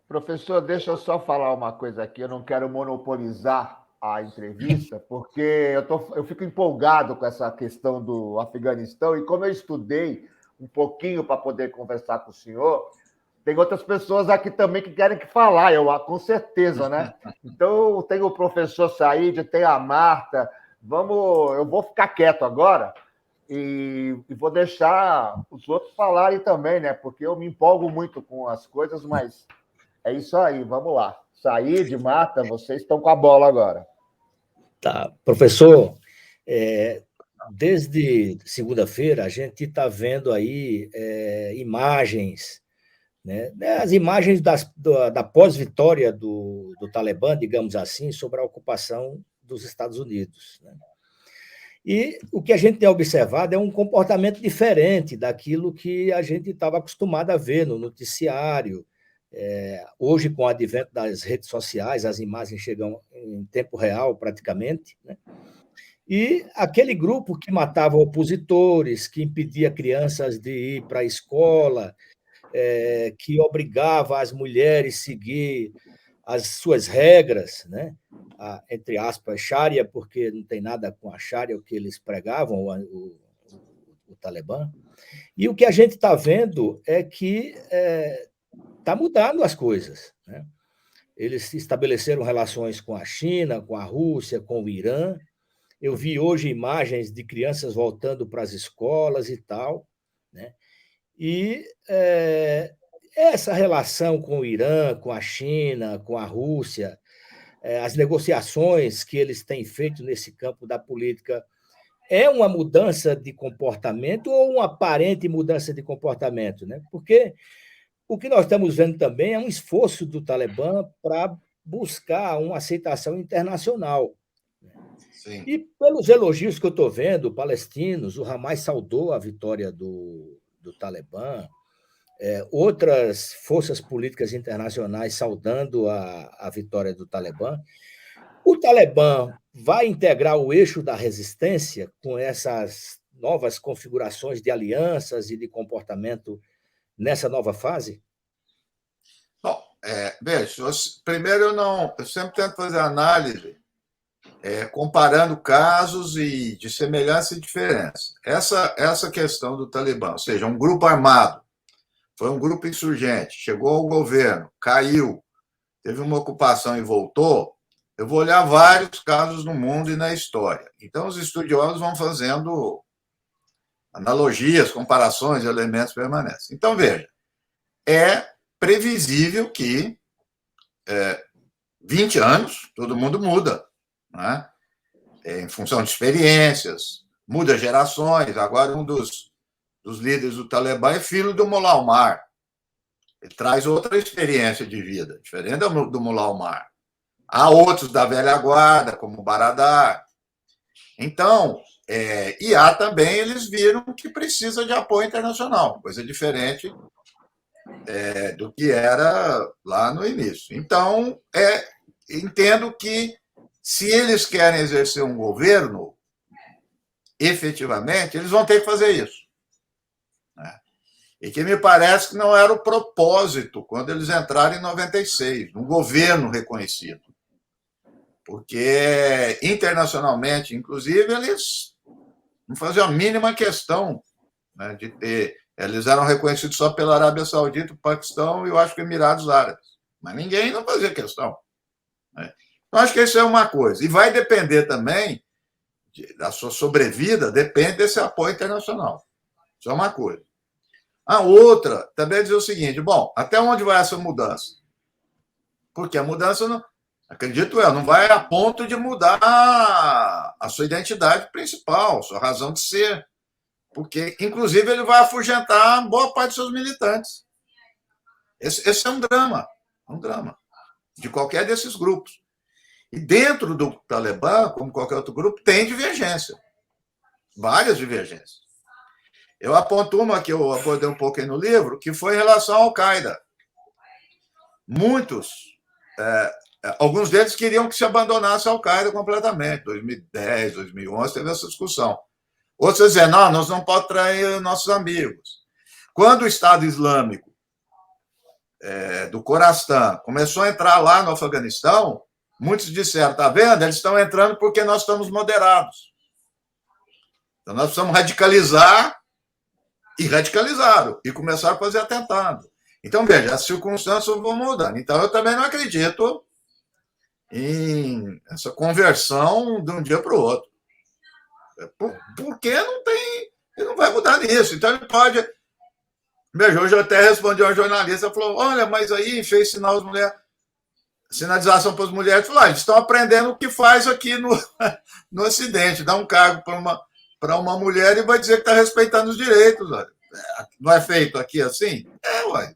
S1: Professor, deixa eu só falar uma coisa aqui. Eu não quero monopolizar a entrevista, porque eu fico empolgado com essa questão do Afeganistão, e como eu estudei um pouquinho para poder conversar com o senhor, tem outras pessoas aqui também que querem falar, com certeza, né? Então, tem o professor Said, tem a Marta, eu vou ficar quieto agora e vou deixar os outros falarem também, né? Porque eu me empolgo muito com as coisas, mas é isso aí, vamos lá. Said, Marta, vocês estão com a bola agora.
S4: Tá, professor, desde segunda-feira a gente está vendo aí imagens, né, as imagens da pós-vitória do Talibã, digamos assim, sobre a ocupação dos Estados Unidos. Né? E o que a gente tem observado é um comportamento diferente daquilo que a gente estava acostumado a ver no noticiário. Hoje, com o advento das redes sociais, as imagens chegam em tempo real, praticamente, né? E aquele grupo que matava opositores, que impedia crianças de ir para a escola, que obrigava as mulheres a seguir as suas regras, né? Entre aspas, Sharia, porque não tem nada com a Sharia, o que eles pregavam, o Talibã. E o que a gente está vendo é que está mudando as coisas, né? Eles estabeleceram relações com a China, com a Rússia, com o Irã. Eu vi hoje imagens de crianças voltando para as escolas e tal, né? E essa relação com o Irã, com a China, com a Rússia, as negociações que eles têm feito nesse campo da política, é uma mudança de comportamento ou uma aparente mudança de comportamento, né? Porque o que nós estamos vendo também é um esforço do Talibã para buscar uma aceitação internacional.
S3: Sim.
S4: E pelos elogios que eu estou vendo, palestinos, o Hamas saudou a vitória do Talibã, outras forças políticas internacionais saudando a vitória do Talibã. O Talibã vai integrar o eixo da resistência com essas novas configurações de alianças e de comportamento nessa nova fase?
S3: Bom, veja, primeiro eu sempre tento fazer análise comparando casos e de semelhança e diferença. Essa questão do Talibã, ou seja, um grupo armado, foi um grupo insurgente, chegou ao governo, caiu, teve uma ocupação e voltou, eu vou olhar vários casos no mundo e na história. Então, os estudiosos vão fazendo analogias, comparações, elementos permanentes. Então, veja, é previsível que 20 anos, todo mundo muda, né? Em função de experiências, muda gerações. Agora, um dos líderes do Talibã é filho do Mullah Omar. Ele traz outra experiência de vida, diferente do Mullah Omar. Há outros da velha guarda, como o Baradar. Então, e há também, eles viram que precisa de apoio internacional, coisa diferente do que era lá no início. Então, entendo que, se eles querem exercer um governo, efetivamente, eles vão ter que fazer isso. Né? E que me parece que não era o propósito quando eles entraram em 96, um governo reconhecido. Porque, internacionalmente, inclusive, eles não faziam a mínima questão, né, de ter. Eles eram reconhecidos só pela Arábia Saudita, o Paquistão e, eu acho que, Emirados Árabes. Mas ninguém não fazia questão. Né? Então, acho que isso é uma coisa. E vai depender também da sua sobrevida, depende desse apoio internacional. Isso é uma coisa. A outra também é dizer o seguinte: bom, até onde vai essa mudança? Porque a mudança, não, acredito eu, não vai a ponto de mudar a sua identidade principal, sua razão de ser. Porque, inclusive, ele vai afugentar boa parte dos seus militantes. Esse é um drama de qualquer desses grupos. E dentro do Talibã, como qualquer outro grupo, tem divergência. Várias divergências. Eu aponto uma que eu abordei um pouco aí no livro, que foi em relação à Al-Qaeda. Alguns deles queriam que se abandonasse a Al-Qaeda completamente. 2010, 2011, teve essa discussão. Outros diziam, não, nós não podemos trair nossos amigos. Quando o Estado Islâmico do Khorasan começou a entrar lá no Afeganistão, muitos disseram, está vendo? Eles estão entrando porque nós estamos moderados. Então, nós precisamos radicalizar, e radicalizaram, e começaram a fazer atentado. Então, veja, as circunstâncias vão mudando. Então, eu também não acredito em essa conversão de um dia para o outro. Porque ele não vai mudar nisso. Então, ele pode... Veja, hoje eu até respondi a uma jornalista, falou, olha, mas aí fez sinal às mulheres, sinalização para as mulheres, falou, eles estão aprendendo o que faz aqui no Ocidente, dá um cargo para uma mulher e vai dizer que está respeitando os direitos. Olha. Não é feito aqui assim?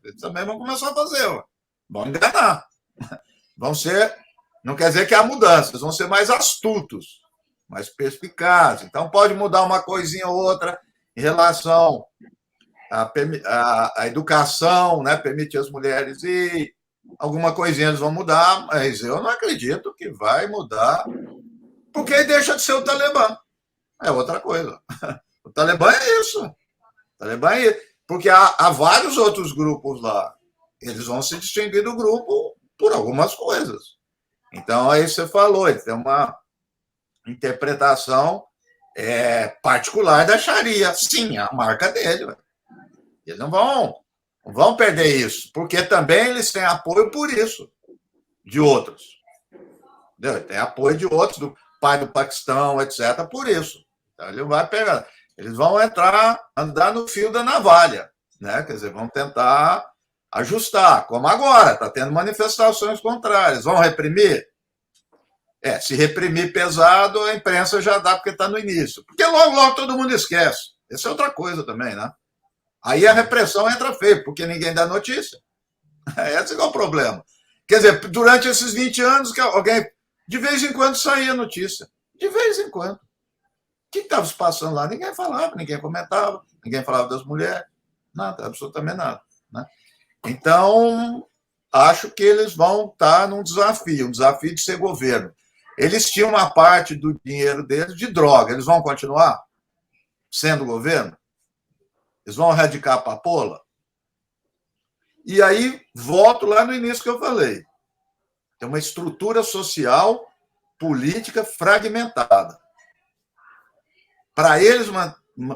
S3: Eles também vão começar a fazer. Ué. Vão enganar. Vão ser... Não quer dizer que há mudanças, vão ser mais astutos, mais perspicazes. Então, pode mudar uma coisinha ou outra em relação à educação, né? Permitir as mulheres ir. Alguma coisinha eles vão mudar, mas eu não acredito que vai mudar, porque aí deixa de ser o Talibã. É outra coisa. O Talibã é isso. O Talibã é isso. Porque há vários outros grupos lá. Eles vão se distinguir do grupo por algumas coisas. Então, aí você falou, ele tem uma interpretação particular da Sharia. Sim, a marca dele. Ué. Eles não vão perder isso, porque também eles têm apoio por isso, de outros. Entendeu? Tem apoio de outros, do pai do Paquistão, etc., por isso. Então, ele vai pegar. Eles vão andar no fio da navalha, né? Quer dizer, vão tentar ajustar, como agora, está tendo manifestações contrárias. Vão reprimir? Se reprimir pesado, a imprensa já dá, porque está no início. Porque logo todo mundo esquece. Essa é outra coisa também, né? Aí a repressão entra feio, porque ninguém dá notícia. Esse é o problema. Quer dizer, durante esses 20 anos, que alguém, de vez em quando, saía notícia. De vez em quando. O que estava se passando lá? Ninguém falava, ninguém comentava, ninguém falava das mulheres. Nada, absolutamente nada. Né? Então, acho que eles vão estar num desafio, um desafio de ser governo. Eles tinham uma parte do dinheiro deles de droga. Eles vão continuar sendo governo? Eles vão erradicar a papoula? E aí, volto lá no início que eu falei. Tem uma estrutura social, política fragmentada. Para eles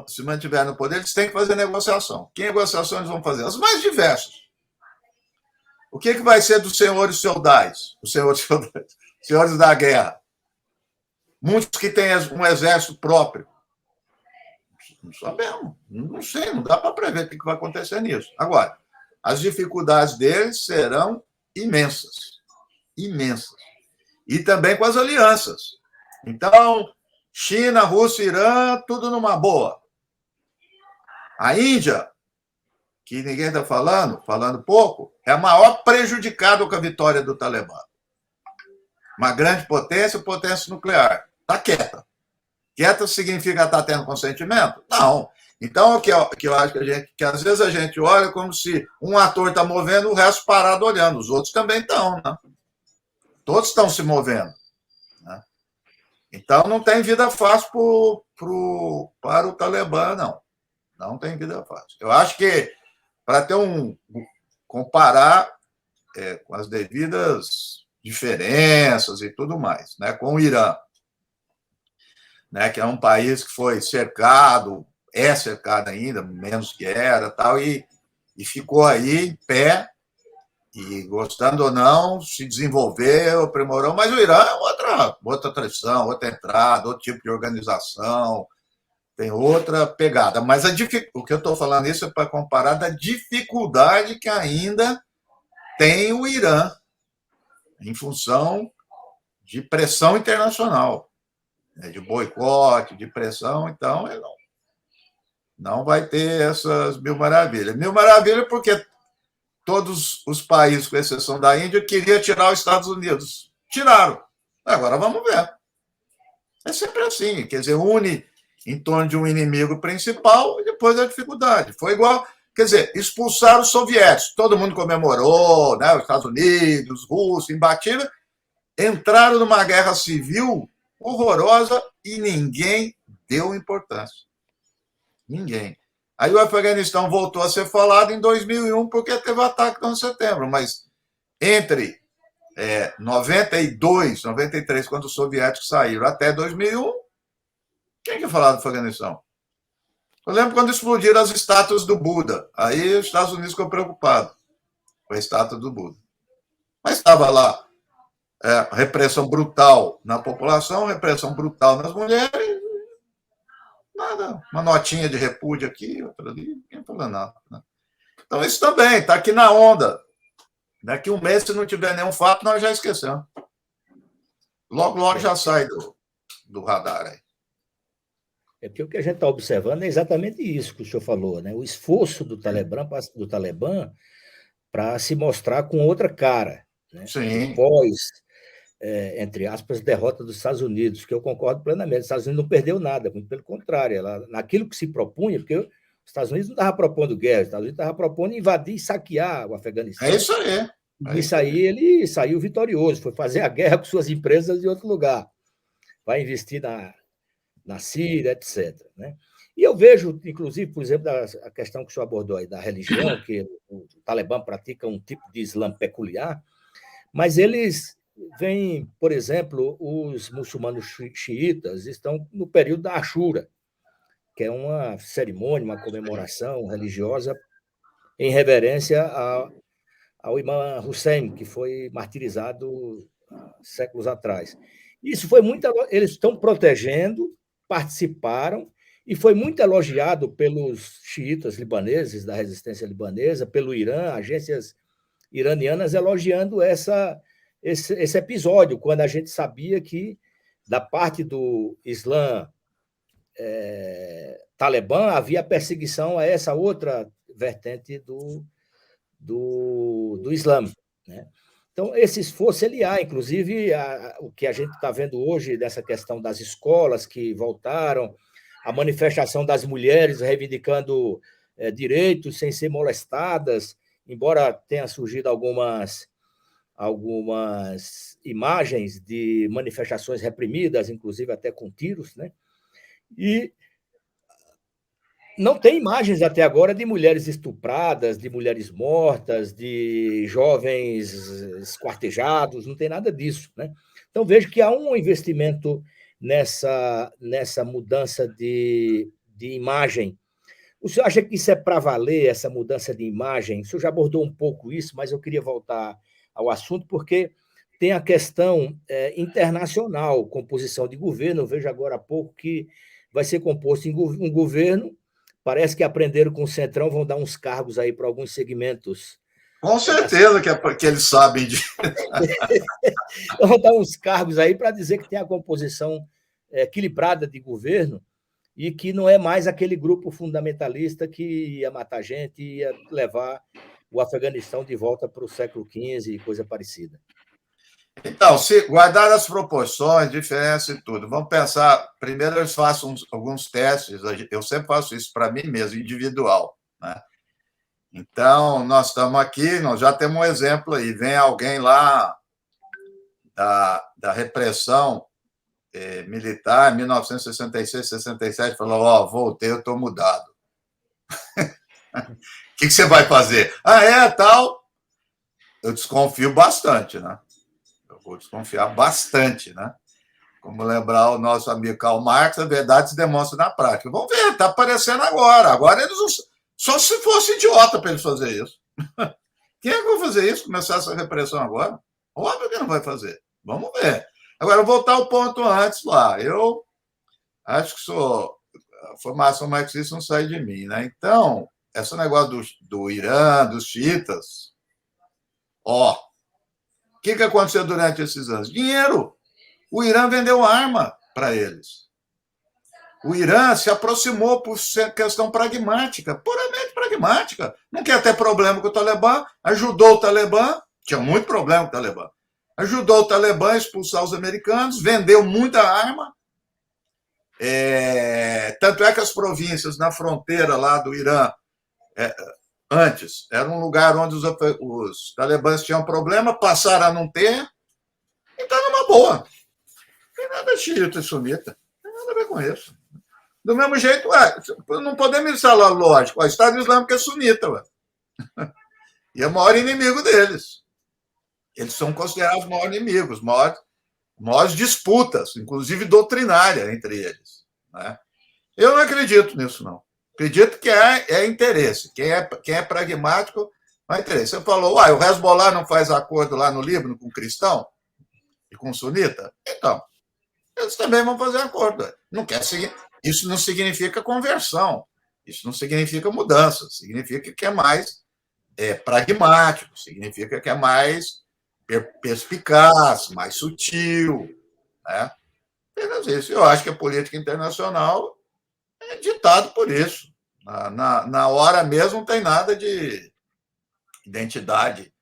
S3: se mantiverem no poder, eles têm que fazer negociação. Que negociação eles vão fazer? As mais diversas. O que vai ser dos senhores feudais? Os senhores da guerra. Muitos que têm um exército próprio. Não sabemos. Não sei, não dá para prever o que vai acontecer nisso. Agora, as dificuldades deles serão imensas. Imensas. E também com as alianças. Então, China, Rússia, Irã, tudo numa boa. A Índia, que ninguém está falando pouco, é a maior prejudicada com a vitória do Talibã. Uma grande potência nuclear. Está quieta. Quieta significa estar tendo consentimento? Não. Então, o que eu acho que às vezes a gente olha como se um ator está movendo, o resto parado olhando. Os outros também estão, né? Todos estão se movendo. Né? Então, não tem vida fácil para o Talibã, não. Não tem vida fácil. Eu acho que, para ter comparar com as devidas diferenças e tudo mais, né, com o Irã, né, que é um país que foi cercado, é cercado ainda, menos que era, tal, e ficou aí em pé, e gostando ou não, se desenvolveu, aprimorou, mas o Irã é outra tradição, outra entrada, outro tipo de organização, tem outra pegada. Mas o que eu estou falando isso é para comparar da dificuldade que ainda tem o Irã, em função de pressão internacional, de boicote, de pressão, então ele não vai ter essas mil maravilhas. Mil maravilhas porque todos os países, com exceção da Índia, queriam tirar os Estados Unidos. Tiraram. Agora vamos ver. É sempre assim, quer dizer, une em torno de um inimigo principal e depois a dificuldade. Foi igual, quer dizer, expulsaram os soviéticos. Todo mundo comemorou, né? Os Estados Unidos, Rússia, imbatível. Entraram numa guerra civil horrorosa e ninguém deu importância. Ninguém. Aí o Afeganistão voltou a ser falado em 2001 porque teve o ataque no 11 de setembro, mas entre 92, 93, quando os soviéticos saíram, até 2001, quem que falava do Afeganistão? Eu lembro quando explodiram as estátuas do Buda. Aí os Estados Unidos ficou preocupado com a estátua do Buda. Mas estava lá repressão brutal na população, repressão brutal nas mulheres, nada, uma notinha de repúdio aqui, outra ali, ninguém falou nada. Né? Então isso também está aqui na onda. Daqui um mês, se não tiver nenhum fato, nós já esquecemos. Logo já sai do radar aí.
S4: É porque o que a gente está observando é exatamente isso que o senhor falou, né? O esforço do Talibã para se mostrar com outra cara. Né?
S3: Sim.
S4: Pós, entre aspas, derrota dos Estados Unidos, que eu concordo plenamente. Os Estados Unidos não perdeu nada, muito pelo contrário. Naquilo que se propunha, porque os Estados Unidos não estavam propondo guerra, os Estados Unidos estavam propondo invadir e saquear o Afeganistão.
S3: É isso aí.
S4: Isso aí ele saiu vitorioso, foi fazer a guerra com suas empresas em outro lugar. Vai investir na Síria, etc. Né? E eu vejo, inclusive, por exemplo, a questão que o senhor abordou aí da religião, que o Talibã pratica um tipo de Islã peculiar, Mas eles vêm, por exemplo, os muçulmanos xiitas estão no período da Ashura, que é uma cerimônia, uma comemoração religiosa em reverência ao Imam Hussein, que foi martirizado séculos atrás. Isso foi muito. Eles estão protegendo, participaram, e foi muito elogiado pelos xiitas libaneses, da resistência libanesa, pelo Irã, agências iranianas elogiando esse episódio, quando a gente sabia que, da parte do Islã Talibã, havia perseguição a essa outra vertente do Islã. Né? Então, esse esforço ele há, inclusive, o que a gente está vendo hoje dessa questão das escolas que voltaram, a manifestação das mulheres reivindicando direitos sem ser molestadas, embora tenha surgido algumas imagens de manifestações reprimidas, inclusive até com tiros, né? E não tem imagens até agora de mulheres estupradas, de mulheres mortas, de jovens esquartejados, não tem nada disso, né? Então, vejo que há um investimento nessa mudança de imagem. O senhor acha que isso é para valer, essa mudança de imagem? O senhor já abordou um pouco isso, mas eu queria voltar ao assunto, porque tem a questão internacional, composição de governo. Eu vejo agora há pouco que vai ser composto um governo. Parece que aprenderam com o Centrão, vão dar uns cargos aí para alguns segmentos.
S3: Com certeza que eles sabem disso.
S4: Vão dar uns cargos aí para dizer que tem a composição equilibrada de governo e que não é mais aquele grupo fundamentalista que ia matar gente e ia levar o Afeganistão de volta para o século XV e coisa parecida.
S3: Então, se guardar as proporções, diferença e tudo, vamos pensar. Primeiro, eu faço alguns testes, eu sempre faço isso para mim mesmo, individual. Né? Então, nós estamos aqui, nós já temos um exemplo aí. Vem alguém lá da repressão militar, em 1966, 67, falou: Ó, voltei, eu estou mudado. O que você vai fazer? Tal. Eu desconfio bastante, né? Vou desconfiar bastante, né? Como lembrar o nosso amigo Karl Marx, a verdade se demonstra na prática. Vamos ver, está aparecendo agora. Agora eles só se fosse idiota para eles fazer isso. Quem é que vai fazer isso? Começar essa repressão agora? Óbvio que não vai fazer. Vamos ver. Agora, voltar ao ponto antes lá. Eu acho que a formação marxista não sai de mim, né? Então, esse negócio do Irã, dos xiitas, o que aconteceu durante esses anos? Dinheiro. O Irã vendeu arma para eles. O Irã se aproximou por questão pragmática, puramente pragmática. Não quer ter problema com o Talibã, ajudou o Talibã, tinha muito problema com o Talibã, ajudou o Talibã a expulsar os americanos, vendeu muita arma. Tanto é que as províncias na fronteira lá do Irã, antes, era um lugar onde os talibãs tinham problema, passaram a não ter, e está numa boa. Não tem nada xiita e sunita, não tem nada a ver com isso. Do mesmo jeito, não podemos instalar, lógico, o Estado Islâmico é sunita, e é o maior inimigo deles. Eles são considerados maiores inimigos, maiores disputas, inclusive doutrinária entre eles. Né? Eu não acredito nisso, não. Acredito que é interesse. Quem é pragmático, não é interesse. Você falou, o Hezbollah não faz acordo lá no Líbano com cristão e com sunita? Então, eles também vão fazer acordo. Não quer seguir. Isso não significa conversão. Isso não significa mudança. Significa que é mais pragmático. Significa que é mais perspicaz, mais sutil. Né? Apenas isso. Eu acho que a política internacional é ditado por isso. Na hora mesmo não tem nada de identidade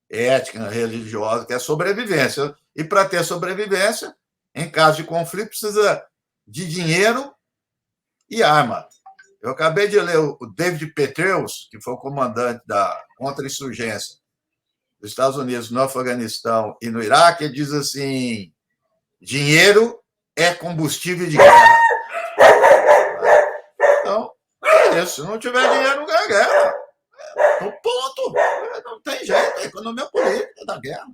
S3: ética, religiosa, que é sobrevivência. E para ter sobrevivência, em caso de conflito, precisa de dinheiro e arma. Eu acabei de ler o David Petraeus, que foi o comandante da contra-insurgência dos Estados Unidos no Afeganistão e no Iraque, ele diz assim: dinheiro é combustível de guerra. Então, se não tiver dinheiro, não ganha guerra. No ponto. Não tem jeito. A economia política da guerra.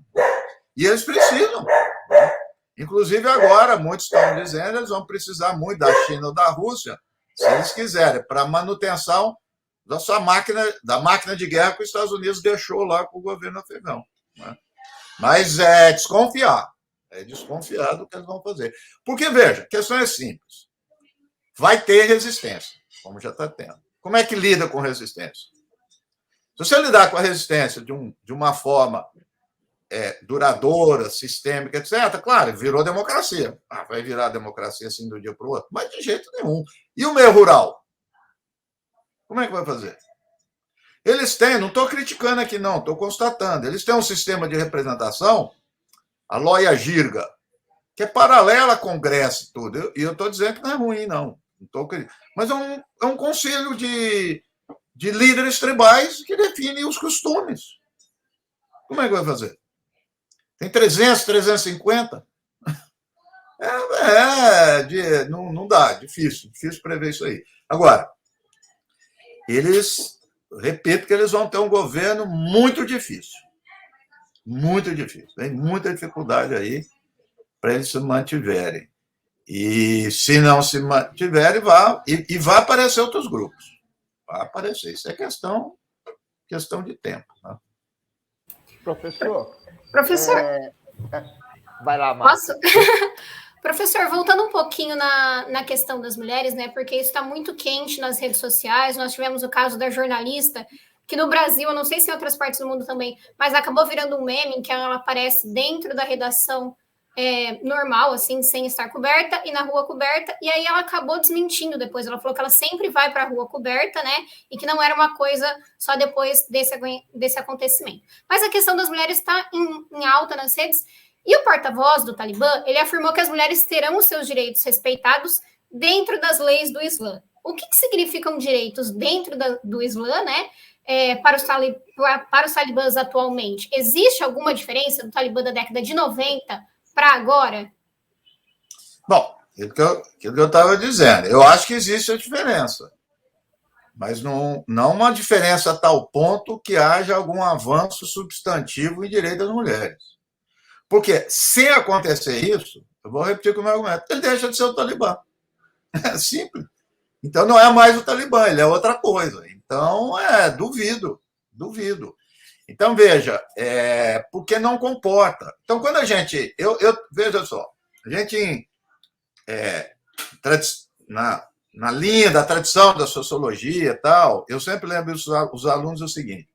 S3: E eles precisam. Né? Inclusive, agora, muitos estão dizendo que eles vão precisar muito da China ou da Rússia, se eles quiserem, para a manutenção da máquina de guerra que os Estados Unidos deixou lá com o governo afegão. Né? Mas é desconfiar do que eles vão fazer. Porque, veja, a questão é simples. Vai ter resistência, como já está tendo. Como é que lida com resistência? Se você lidar com a resistência de uma forma duradoura, sistêmica, etc., claro, virou democracia. Vai virar democracia assim do dia para o outro? Mas de jeito nenhum. E o meio rural? Como é que vai fazer? Eles têm, não estou criticando aqui, não, estou constatando, eles têm um sistema de representação, a Loia Jirga, que é paralela a Congresso e tudo. E eu estou dizendo que não é ruim, não. Mas é um conselho de líderes tribais que define os costumes. Como é que vai fazer? Tem 300, 350? Não dá, difícil prever isso aí. Agora, repito que eles vão ter um governo muito difícil. Muito difícil. Tem muita dificuldade aí para eles se mantiverem. E se não se mantiverem, vai aparecer outros grupos. Vai aparecer. Isso é questão de tempo. Né?
S1: Professor?
S2: Vai lá, Márcia. Professor, voltando um pouquinho na questão das mulheres, né? Porque isso está muito quente nas redes sociais. Nós tivemos o caso da jornalista, que no Brasil, eu não sei se em outras partes do mundo também, mas acabou virando um meme em que ela aparece dentro da redação normal, assim, sem estar coberta, e na rua coberta, e aí ela acabou desmentindo depois. Ela falou que ela sempre vai para a rua coberta, né? E que não era uma coisa só depois desse acontecimento. Mas a questão das mulheres está em alta nas redes. E o porta-voz do Talibã, ele afirmou que as mulheres terão os seus direitos respeitados dentro das leis do Islã. O que significam direitos dentro do Islã, né? Para os talibãs atualmente? Existe alguma diferença do Talibã da década de 90 para agora?
S3: Bom, aquilo que eu estava dizendo. Eu acho que existe a diferença. Mas não uma diferença a tal ponto que haja algum avanço substantivo em direito das mulheres. Porque, se acontecer isso, eu vou repetir com o meu argumento, ele deixa de ser o Talibã. É simples. Então, não é mais o Talibã, ele é outra coisa. Então, duvido. Então, veja, porque não comporta. Então, quando a gente... veja só, a gente, na linha da tradição da sociologia e tal, eu sempre lembro os alunos o seguinte: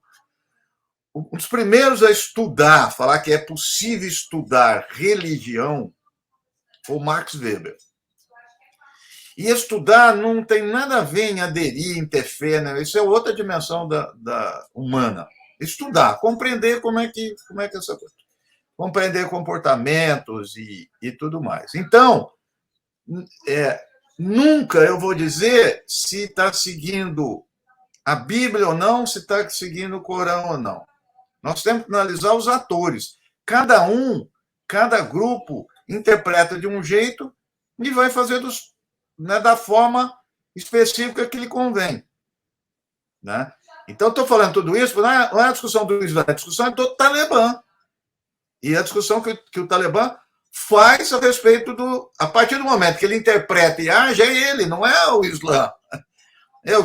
S3: um dos primeiros a estudar, falar que é possível estudar religião, foi o Max Weber. E estudar não tem nada a ver em aderir, em ter fé, né? Isso é outra dimensão da humana. Estudar, compreender como é que essa coisa. Compreender comportamentos e tudo mais. Então, nunca eu vou dizer se está seguindo a Bíblia ou não, se está seguindo o Corão ou não. Nós temos que analisar os atores. Cada grupo interpreta de um jeito e vai fazer da forma específica que lhe convém. Né? Então, estou falando tudo isso, não é a discussão do Islã, é a discussão do Talibã. E a discussão que o Talibã faz a respeito a partir do momento que ele interpreta e age, é ele, não é o Islã. Eu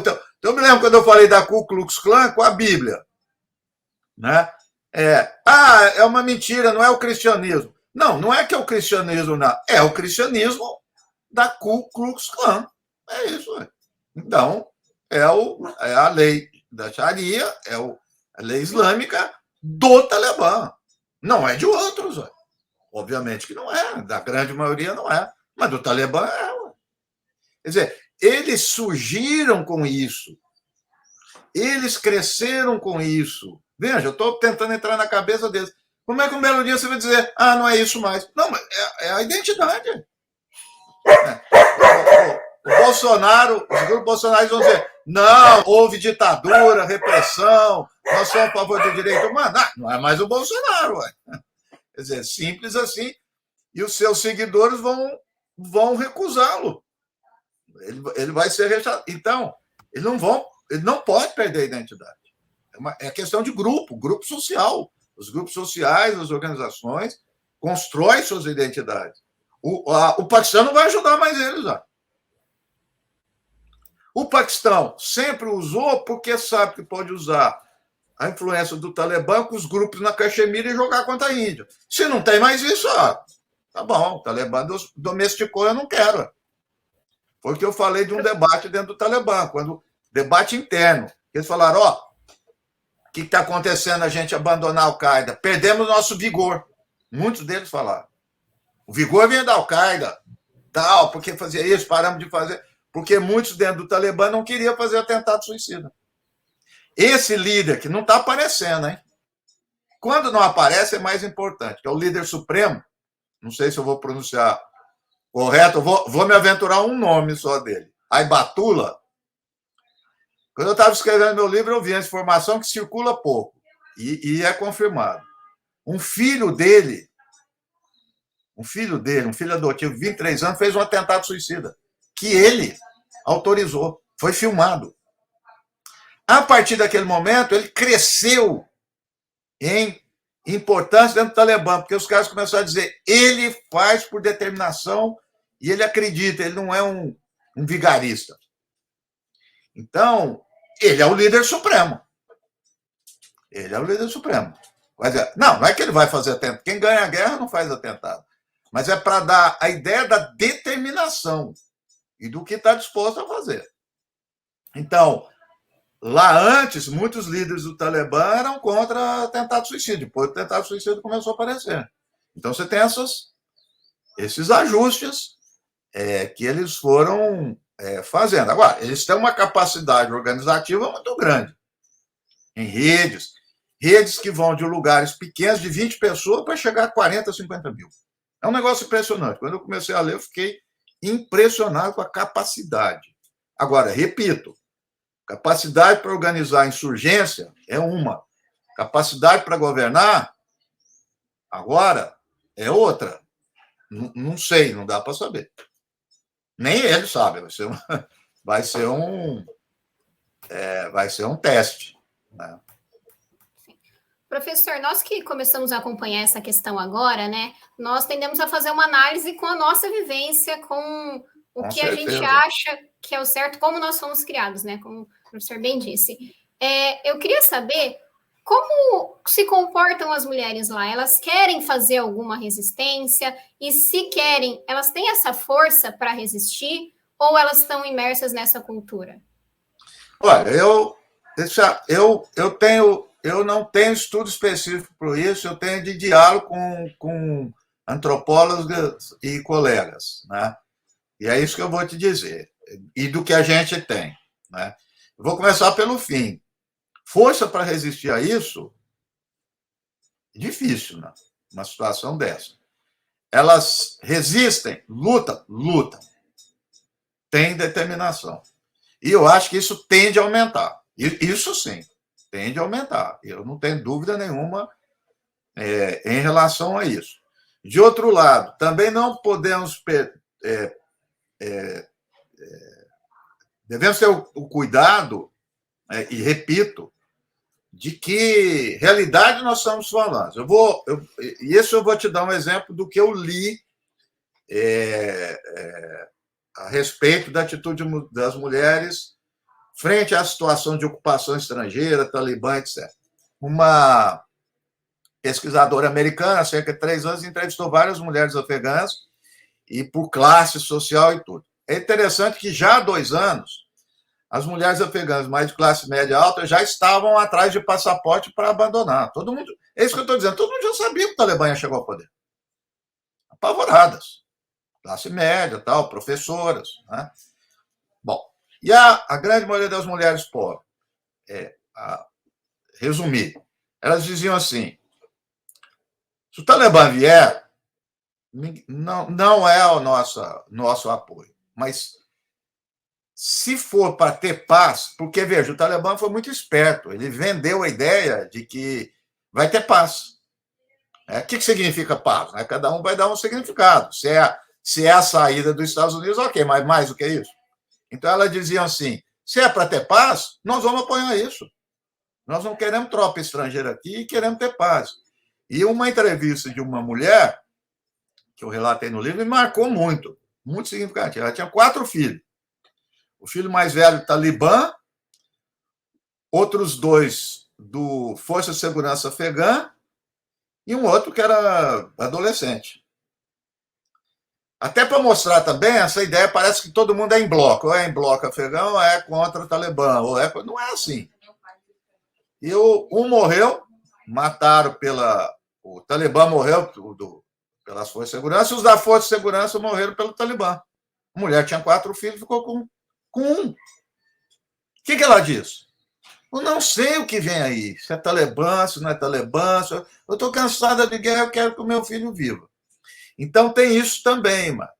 S3: me lembro quando eu falei da Ku Klux Klan com a Bíblia. Né? É uma mentira, não é o cristianismo. Não é que é o cristianismo, não. É o cristianismo da Ku Klux Klan. É isso. Então, é a lei da Sharia, a lei islâmica do Talibã. Não é de outros. Obviamente que não é. Da grande maioria não é. Mas do Talibã é. Quer dizer, eles surgiram com isso. Eles cresceram com isso. Veja, eu estou tentando entrar na cabeça deles. Como é que um belo dia você vai dizer, não é isso mais? Não, mas é a identidade. O Bolsonaro, os grupos bolsonaristas vão dizer, não, houve ditadura, repressão, nós somos a favor do direito humano. Não é mais o Bolsonaro. Ué. Quer dizer, simples assim, e os seus seguidores vão recusá-lo. Ele vai ser rechaçado. Então, ele não pode perder a identidade. É questão de grupo social. Os grupos sociais, as organizações, constroem suas identidades. O Paquistão não vai ajudar mais eles. Ó. O Paquistão sempre usou porque sabe que pode usar a influência do Talibã com os grupos na Caxemira e jogar contra a Índia. Se não tem mais isso, ó, tá bom, o Talibã domesticou, eu não quero. Foi o que eu falei de um debate dentro do Talibã, quando debate interno. Eles falaram, ó, o que está acontecendo a gente abandonar a Al-Qaeda? Perdemos nosso vigor. Muitos deles falaram. O vigor vinha da Al-Qaeda, tal, porque fazia isso, paramos de fazer. Porque muitos dentro do Talibã não queriam fazer atentado suicida. Esse líder, que não está aparecendo, hein? Quando não aparece, é mais importante, que é o líder supremo, não sei se eu vou pronunciar correto, vou me aventurar um nome só dele, Aibatullah. Quando eu estava escrevendo meu livro, eu vi essa informação que circula pouco, e é confirmado. Um filho dele, um filho adotivo, 23 anos, fez um atentado suicida, que ele autorizou, foi filmado. A partir daquele momento, ele cresceu em importância dentro do Talibã, porque os caras começaram a dizer, ele faz por determinação e ele acredita, ele não é um vigarista. Então, ele é o líder supremo. Ele é o líder supremo. Não é que ele vai fazer atentado. Quem ganha a guerra não faz atentado. Mas é para dar a ideia da determinação e do que está disposto a fazer. Então, lá antes, muitos líderes do Talibã eram contra atentado suicídio. Depois o atentado suicídio começou a aparecer. Então, você tem esses ajustes que eles foram fazendo. Agora, eles têm uma capacidade organizativa muito grande. Em redes que vão de lugares pequenos, de 20 pessoas, para chegar a 40, 50 mil. É um negócio impressionante. Quando eu comecei a ler, eu fiquei impressionado com a capacidade. Agora, repito, capacidade para organizar a insurgência é uma. Capacidade para governar, agora, é outra. Não sei, não dá para saber. Nem ele sabe. Vai ser um teste. Né?
S2: Professor, nós que começamos a acompanhar essa questão agora, né? Nós tendemos a fazer uma análise com a nossa vivência, com o que a gente acha que é o certo, como nós fomos criados, né? Como o professor bem disse. Eu queria saber como se comportam as mulheres lá. Elas querem fazer alguma resistência? E se querem, elas têm essa força para resistir? Ou elas estão imersas nessa cultura?
S3: Olha, eu não tenho estudo específico para isso, eu tenho de diálogo com antropólogas e colegas, né? E é isso que eu vou te dizer, e do que a gente tem, né? Eu vou começar pelo fim. Força para resistir a isso é difícil, né? Uma situação dessa. Elas resistem, lutam. Tem determinação. E eu acho que isso tende a aumentar. Isso sim, tende a aumentar. Eu não tenho dúvida nenhuma em relação a isso. De outro lado, também não podemos... devemos ter o cuidado, e repito, de que realidade nós estamos falando. Isso eu vou te dar um exemplo do que eu li a respeito da atitude das mulheres frente à situação de ocupação estrangeira, Talibã, etc. Uma pesquisadora americana, há cerca de 3 anos, entrevistou várias mulheres afegãs, e por classe social e tudo. É interessante que já há 2 anos, as mulheres afegãs mais de classe média alta já estavam atrás de passaporte para abandonar. Todo mundo, é isso que eu estou dizendo, todo mundo já sabia que o Talibã ia chegar ao poder. Apavoradas. Classe média, tal, professoras. Né? Bom, e a grande maioria das mulheres pobres, resumir, elas diziam assim, se o Talibã vier, não é o nosso apoio, mas se for para ter paz, porque, veja, o Talibã foi muito esperto, ele vendeu a ideia de que vai ter paz. O que significa paz? Cada um vai dar um significado. Se é a saída dos Estados Unidos, ok, mas mais do que isso. Então, elas diziam assim, se é para ter paz, nós vamos apoiar isso. Nós não queremos tropa estrangeira aqui e queremos ter paz. E uma entrevista de uma mulher, que eu relatei no livro, me marcou muito, muito significativo. Ela tinha 4 filhos. O filho mais velho, Talibã, outros 2 do Força de Segurança Afegã e um outro que era adolescente. Até para mostrar também, essa ideia parece que todo mundo é em bloco, ou é em bloco afegão, ou é contra o Talibã, ou é... Não é assim. E um morreu, mataram o Talibã morreu pelas Forças de Segurança, e os da Força de Segurança morreram pelo Talibã. A mulher tinha 4 filhos, ficou com um. O que ela disse? Eu não sei o que vem aí, se é Talibã, se não é Talibã. Eu estou cansada de guerra, eu quero que o meu filho viva. Então, tem isso também, mano.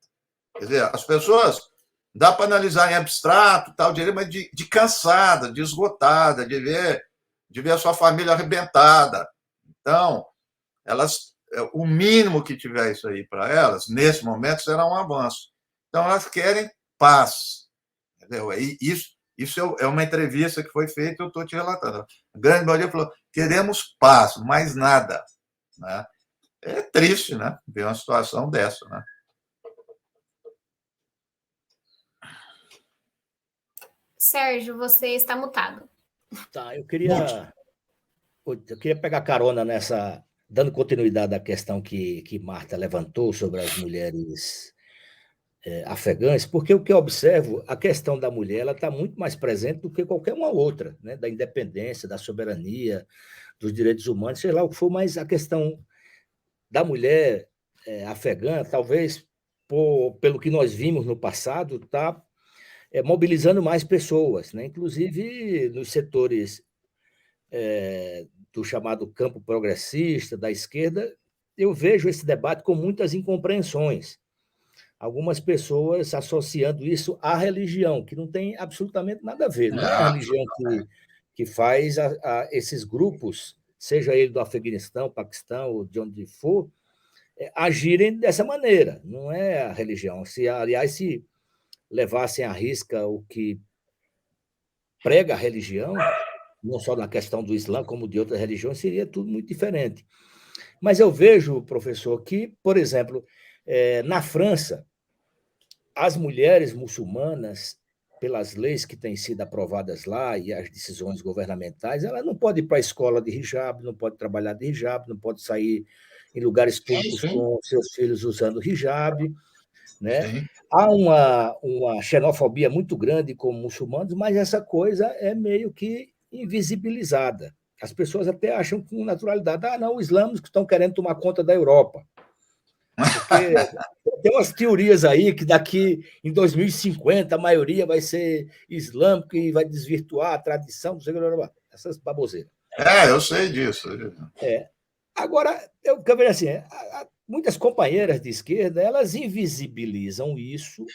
S3: Quer dizer, as pessoas, dá para analisar em abstrato, tal, mas de cansada, de esgotada, de ver a sua família arrebentada. Então, o mínimo que tiver isso aí para elas, nesse momento, será um avanço. Então, elas querem paz. Entendeu? Isso é uma entrevista que foi feita, eu estou te relatando. A grande maioria falou, queremos paz, mais nada. Né? É triste, né? Ver uma situação dessa, né?
S2: Sérgio, você está mutado.
S4: Tá, eu queria pegar carona nessa, dando continuidade à questão que Marta levantou sobre as mulheres afegãs, porque o que eu observo, a questão da mulher, ela está muito mais presente do que qualquer uma outra, né? Da independência, da soberania, dos direitos humanos, sei lá o que for, mas a questão da mulher afegã, talvez pelo que nós vimos no passado, está mobilizando mais pessoas, né? Inclusive nos setores do chamado campo progressista, da esquerda, eu vejo esse debate com muitas incompreensões. Algumas pessoas associando isso à religião, que não tem absolutamente nada a ver. Não é a religião que faz esses grupos, seja ele do Afeganistão, Paquistão ou de onde for, agirem dessa maneira. Não é a religião. Aliás, se levassem à risca o que prega a religião, não só na questão do Islã, como de outras religiões, seria tudo muito diferente. Mas eu vejo, professor, que, por exemplo, na França, as mulheres muçulmanas, pelas leis que têm sido aprovadas lá e as decisões governamentais, elas não podem ir para a escola de hijab, não podem trabalhar de hijab, não podem sair em lugares públicos com seus filhos usando hijab, né? Há uma xenofobia muito grande com muçulmanos, mas essa coisa é meio que invisibilizada. As pessoas até acham com naturalidade, não, os islâmicos estão querendo tomar conta da Europa. Porque tem umas teorias aí que daqui em 2050 a maioria vai ser islâmico e vai desvirtuar a tradição, essas baboseiras.
S3: Eu sei disso.
S4: Agora, eu quero ver assim, muitas companheiras de esquerda, elas invisibilizam isso,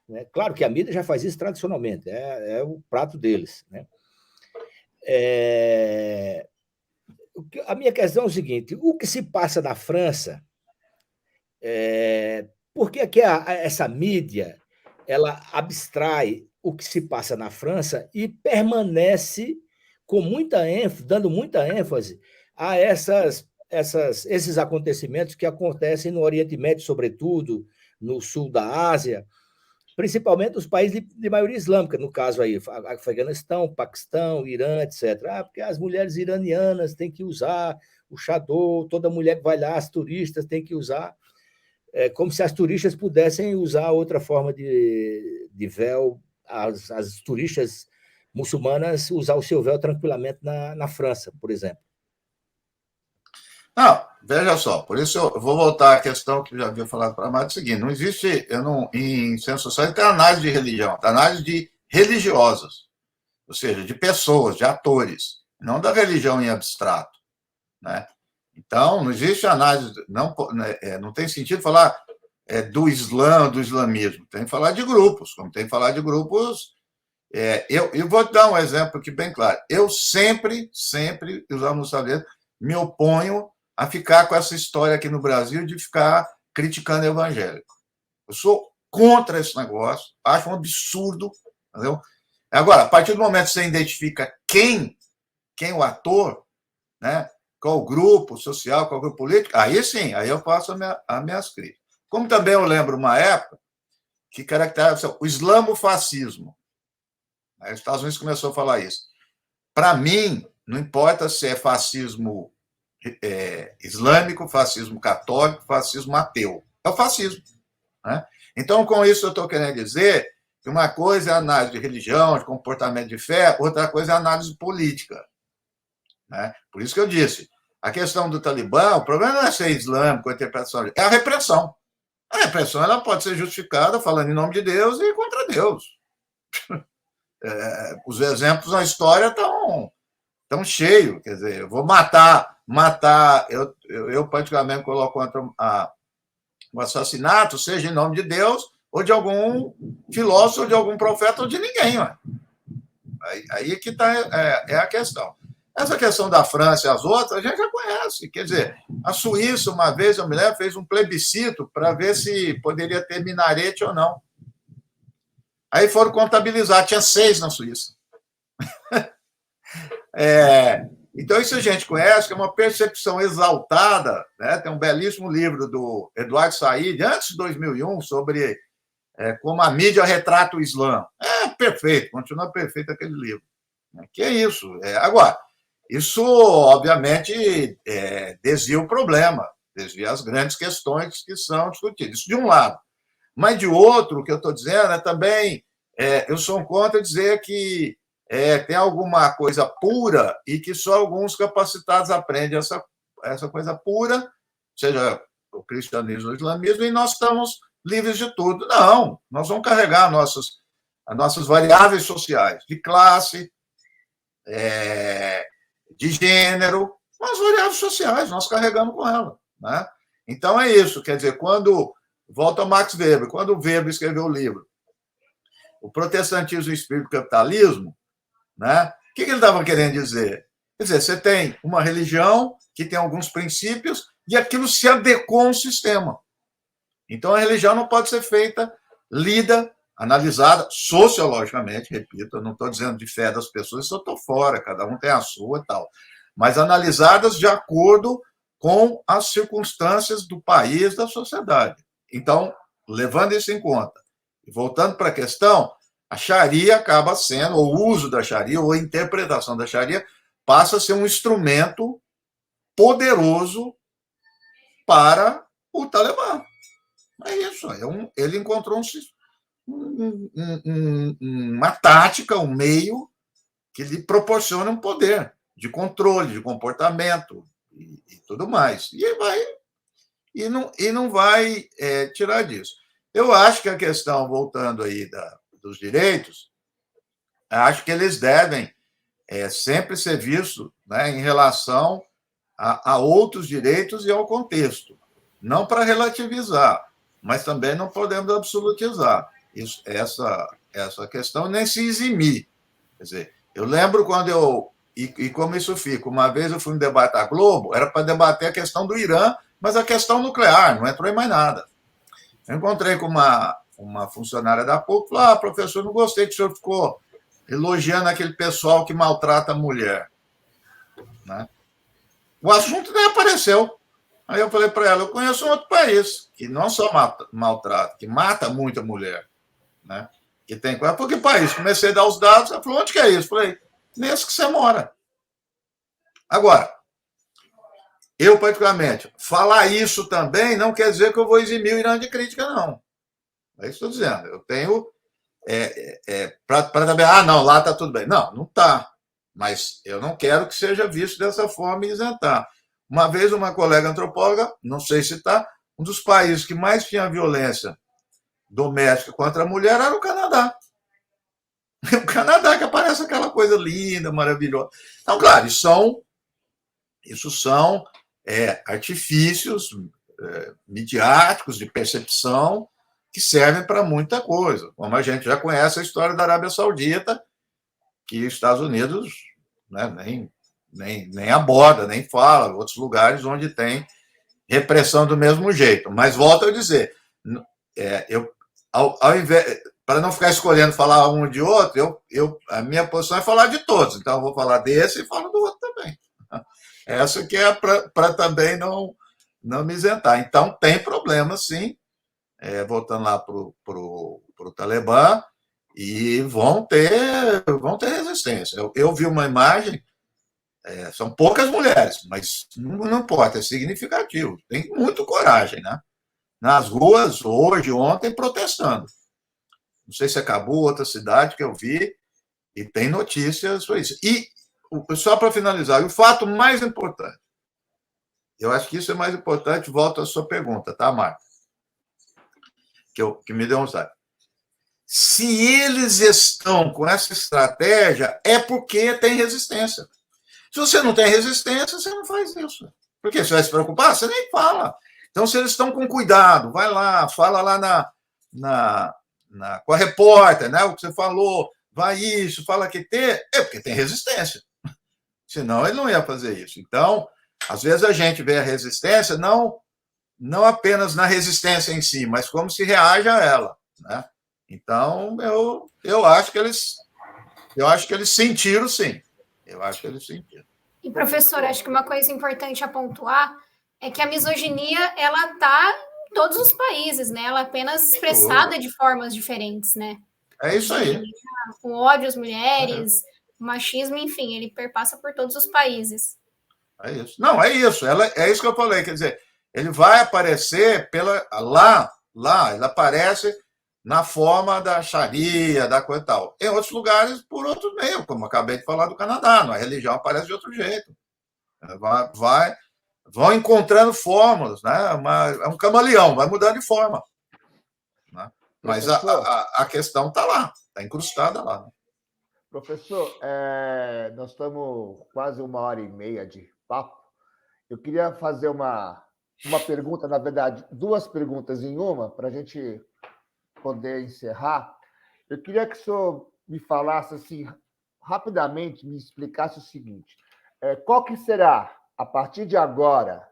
S4: né? Claro que a mídia já faz isso tradicionalmente, é o prato deles, né? A minha questão é o seguinte, o que se passa na França, por que essa mídia ela abstrai o que se passa na França e permanece com muita ênfase, dando muita ênfase a esses acontecimentos que acontecem no Oriente Médio, sobretudo, no sul da Ásia, principalmente nos países de maioria islâmica, no caso aí, Afeganistão, Paquistão, Irã, etc. Porque as mulheres iranianas têm que usar o chador, toda mulher que vai lá, as turistas têm que usar, como se as turistas pudessem usar outra forma de véu, as turistas muçulmanas usar o seu véu tranquilamente na França, por exemplo.
S3: Não, veja só, por isso eu vou voltar à questão que eu já havia falado para a Marta, o seguinte, não existe, em ciências sociais, tem análise de religião, tem análise de religiosas, ou seja, de pessoas, de atores, não da religião em abstrato, né? Então, não existe análise, não tem sentido falar do Islã, do islamismo, tem que falar de grupos, como tem que falar de grupos. Eu vou te dar um exemplo aqui bem claro. Eu sempre, usando o saber, me oponho a ficar com essa história aqui no Brasil de ficar criticando o evangélico. Eu sou contra esse negócio, acho um absurdo, entendeu? Agora, a partir do momento que você identifica quem o ator, né? qual grupo social, qual grupo político, aí sim, aí eu faço as minhas críticas. Como também eu lembro uma época que caracterizava o islamofascismo. Aí os Estados Unidos começou a falar isso. Para mim, não importa se é fascismo islâmico, fascismo católico, fascismo ateu. É o fascismo. Né? Então, com isso, eu estou querendo dizer que uma coisa é a análise de religião, de comportamento de fé, outra coisa é a análise política. Né? Por isso que eu disse, a questão do Talibã, o problema não é ser islâmico, a interpretação, é a repressão. A repressão ela pode ser justificada falando em nome de Deus e contra Deus. Os exemplos na história estão cheios. Quer dizer, eu vou matar. Eu particularmente coloco contra o assassinato, seja em nome de Deus, ou de algum filósofo, ou de algum profeta, ou de ninguém. Ué. Aí que está a questão. Essa questão da França e as outras, a gente já conhece. Quer dizer, a Suíça, uma vez, a mulher fez um plebiscito para ver se poderia ter minarete ou não. Aí foram contabilizar, tinha 6 na Suíça. Então, isso a gente conhece, que é uma percepção exaltada. Né? Tem um belíssimo livro do Eduardo Said, antes de 2001, sobre como a mídia retrata o Islã. Perfeito, continua perfeito aquele livro. Que é isso. Agora, isso, obviamente, desvia o problema, desvia as grandes questões que são discutidas. Isso de um lado. Mas, de outro, o que eu estou dizendo é também, eu sou contra dizer que tem alguma coisa pura e que só alguns capacitados aprendem essa coisa pura, seja o cristianismo ou o islamismo, e nós estamos livres de tudo. Não, nós vamos carregar as nossas variáveis sociais, de classe, de gênero, as variáveis sociais, nós carregamos com ela. Né? Então, é isso. Quer dizer, volta ao Max Weber, quando o Weber escreveu o livro O Protestantismo e o Espírito do Capitalismo, né? O que ele estava querendo dizer? Quer dizer, você tem uma religião que tem alguns princípios e aquilo se adequou a um sistema. Então, a religião não pode ser feita, lida, analisada sociologicamente, repito, eu não estou dizendo de fé das pessoas, isso eu estou fora, cada um tem a sua e tal, mas analisadas de acordo com as circunstâncias do país, da sociedade. Então, levando isso em conta, e voltando para a questão, a Sharia acaba sendo, ou o uso da Sharia, ou a interpretação da Sharia, passa a ser um instrumento poderoso para o Talibã. É isso. Ele encontrou uma tática, um meio que lhe proporciona um poder de controle, de comportamento e tudo mais. E não vai tirar disso. Eu acho que a questão, voltando aí dos direitos, acho que eles devem sempre ser vistos, né, em relação a outros direitos e ao contexto. Não para relativizar, mas também não podemos absolutizar essa questão, nem se eximir. Quer dizer, eu lembro quando e como isso fica, uma vez eu fui em debate à Globo, era para debater a questão do Irã, mas a questão nuclear, não entrou em mais nada. Eu encontrei com uma funcionária da PUC, falou, professor, não gostei que o senhor ficou elogiando aquele pessoal que maltrata a mulher. Né? O assunto nem apareceu. Aí eu falei para ela, eu conheço um outro país que não só maltrata, que mata muita mulher. Né? Que tem coisa. Por que país? Comecei a dar os dados, ela falou, onde que é isso? Eu falei, nesse que você mora. Agora, eu, particularmente, falar isso também não quer dizer que eu vou eximir o Irã de crítica, não. É isso que eu estou dizendo. Eu tenho para também, não, lá está tudo bem. Não está. Mas eu não quero que seja visto dessa forma e isentar. Uma vez, uma colega antropóloga, não sei se está, um dos países que mais tinha violência doméstica contra a mulher era o Canadá. O Canadá, que aparece aquela coisa linda, maravilhosa. Então, claro, isso são artifícios midiáticos de percepção que servem para muita coisa. Como a gente já conhece a história da Arábia Saudita, que os Estados Unidos, né, nem aborda, nem fala, outros lugares onde tem repressão do mesmo jeito. Mas volto a dizer, ao invés, para não ficar escolhendo falar um de outro, a minha posição é falar de todos. Então, eu vou falar desse e falo do outro também. Essa que é para também não me isentar. Então, tem problema, sim, voltando lá para o Talibã, e vão ter resistência. Eu vi uma imagem, são poucas mulheres, mas não importa, é significativo. Tem muita coragem, né? Nas ruas, hoje, ontem, protestando. Não sei se é Cabu, outra cidade que eu vi, e tem notícias sobre isso. E, só para finalizar, o fato mais importante, eu acho que isso é mais importante, volto à sua pergunta, tá, Marta? Que me deu um saco. Se eles estão com essa estratégia, é porque tem resistência. Se você não tem resistência, você não faz isso. Porque você vai se preocupar, você nem fala. Então, se eles estão com cuidado, vai lá, fala lá com a repórter, né? O que você falou, vai isso, fala que tem, porque tem resistência. Senão ele não ia fazer isso. Então, às vezes a gente vê a resistência não apenas na resistência em si, mas como se reage a ela, né? Então, eu acho que eles sentiram, sim. Eu acho que eles sentiram.
S2: E, professor, acho que uma coisa importante a pontuar é que a misoginia, ela está em todos os países, né? Ela é apenas expressada de formas diferentes, né?
S3: É isso aí.
S2: O ódio às mulheres, o machismo, enfim, ele perpassa por todos os países.
S3: É isso. Não, é isso. É isso que eu falei. Quer dizer, ele vai aparecer lá, ele aparece na forma da Sharia, da coisa e tal. Em outros lugares, por outros meios, como eu acabei de falar do Canadá. A religião aparece de outro jeito. Vão encontrando fórmulas, né? É um camaleão, vai mudando de forma. Né? Mas a questão está lá, está incrustada lá. Né?
S1: Professor, nós estamos quase 1h30 de papo. Eu queria fazer uma pergunta, na verdade, 2 perguntas em uma, para a gente poder encerrar. Eu queria que o senhor me falasse, assim, rapidamente, me explicasse o seguinte: qual que será, a partir de agora,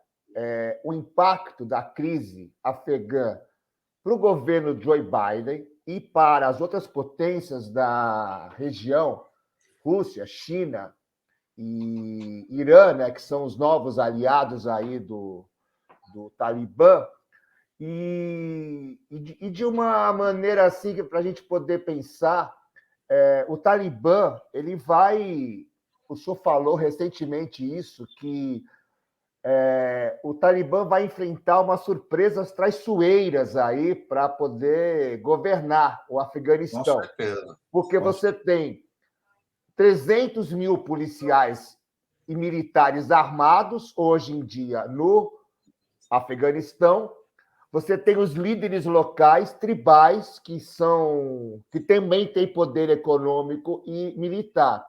S1: o impacto da crise afegã para o governo Joe Biden e para as outras potências da região, Rússia, China e Irã, né, que são os novos aliados aí do Talibã, e de uma maneira assim para a gente poder pensar, o Talibã, ele vai, o senhor falou recentemente isso, que o Talibã vai enfrentar umas surpresas traiçoeiras aí para poder governar o Afeganistão.
S3: Com certeza.
S1: Porque você tem 300 mil policiais e militares armados hoje em dia no Afeganistão. Você tem os líderes locais, tribais, que também têm poder econômico e militar.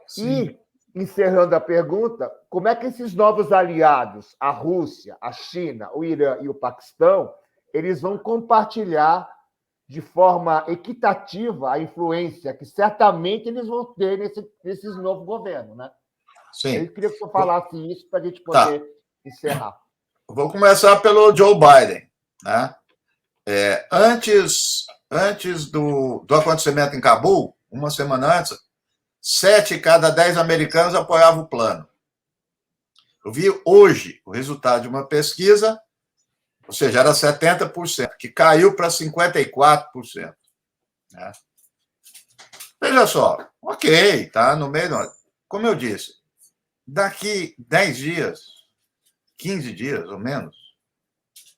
S1: Sim. E, encerrando a pergunta, como é que esses novos aliados, a Rússia, a China, o Irã e o Paquistão, eles vão compartilhar de forma equitativa a influência que certamente eles vão ter nesse novo governo, né?
S3: Sim.
S1: Eu queria que você falasse isso para a gente poder encerrar.
S3: Vou começar pelo Joe Biden. Né? Antes do acontecimento em Cabul, uma semana antes, 7 cada 10 americanos apoiavam o plano. Eu vi hoje o resultado de uma pesquisa, ou seja, era 70%, que caiu para 54%. Né? Veja só, ok, tá no meio. Como eu disse, daqui 10 dias, 15 dias ou menos,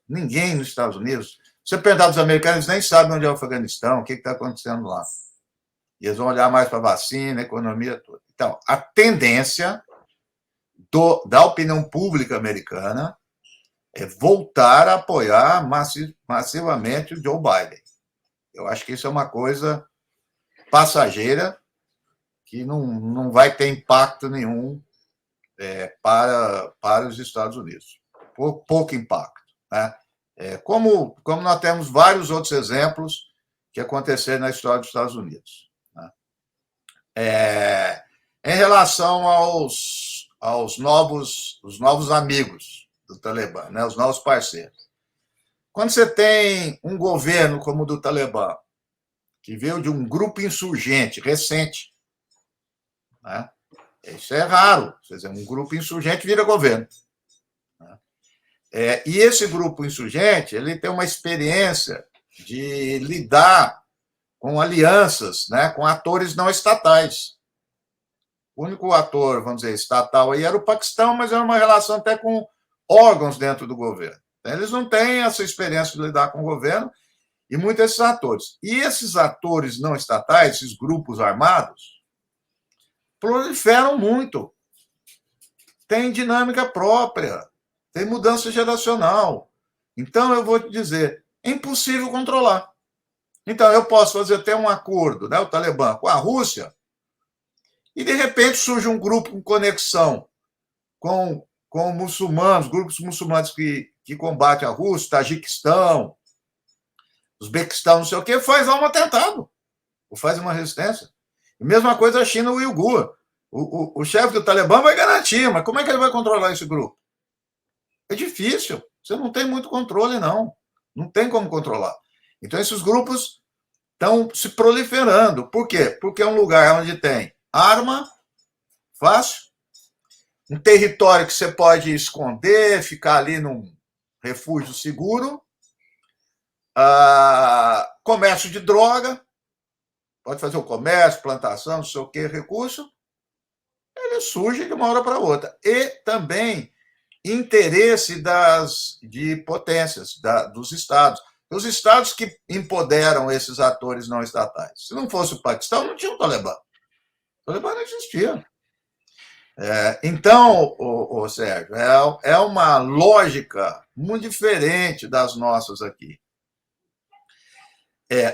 S3: ninguém nos Estados Unidos, você perguntar dos americanos, nem sabem onde é o Afeganistão, o que está acontecendo lá. E eles vão olhar mais para a vacina, a economia toda. Então, a tendência da opinião pública americana é voltar a apoiar massivamente o Joe Biden. Eu acho que isso é uma coisa passageira que não vai ter impacto nenhum para os Estados Unidos. Pouco impacto. Né? Como nós temos vários outros exemplos que aconteceram na história dos Estados Unidos. Né? Em relação aos novos amigos do Talibã, né? Os novos parceiros. Quando você tem um governo como o do Talibã, que veio de um grupo insurgente recente, né? Isso é raro. Quer dizer, um grupo insurgente vira governo. E esse grupo insurgente ele tem uma experiência de lidar com alianças, né, com atores não estatais. O único ator, vamos dizer, estatal aí era o Paquistão, mas era uma relação até com órgãos dentro do governo. Eles não têm essa experiência de lidar com o governo e muitos desses atores. E esses atores não estatais, esses grupos armados, proliferam muito. Tem dinâmica própria, tem mudança geracional. Então, eu vou te dizer, é impossível controlar. Então, eu posso fazer até um acordo, né, o Talibã, com a Rússia, e, de repente, surge um grupo com conexão com muçulmanos, grupos muçulmanos que combatem a Rússia, Tajiquistão, Uzbequistão, não sei o quê, faz lá um atentado, ou faz uma resistência. E mesma coisa a China uigur. O chefe do Talibã vai garantir, mas como é que ele vai controlar esse grupo? É difícil, você não tem muito controle, não. Não tem como controlar. Então, esses grupos estão se proliferando. Por quê? Porque é um lugar onde tem arma, fácil, um território que você pode esconder, ficar ali num refúgio seguro, comércio de droga, pode fazer o comércio, plantação, não sei o que, recurso, ele surge de uma hora para outra. E também interesse de potências, dos estados. Os estados que empoderam esses atores não estatais. Se não fosse o Paquistão, não tinha o Talibã. O Talibã não existia. Então, Sérgio, é uma lógica muito diferente das nossas aqui.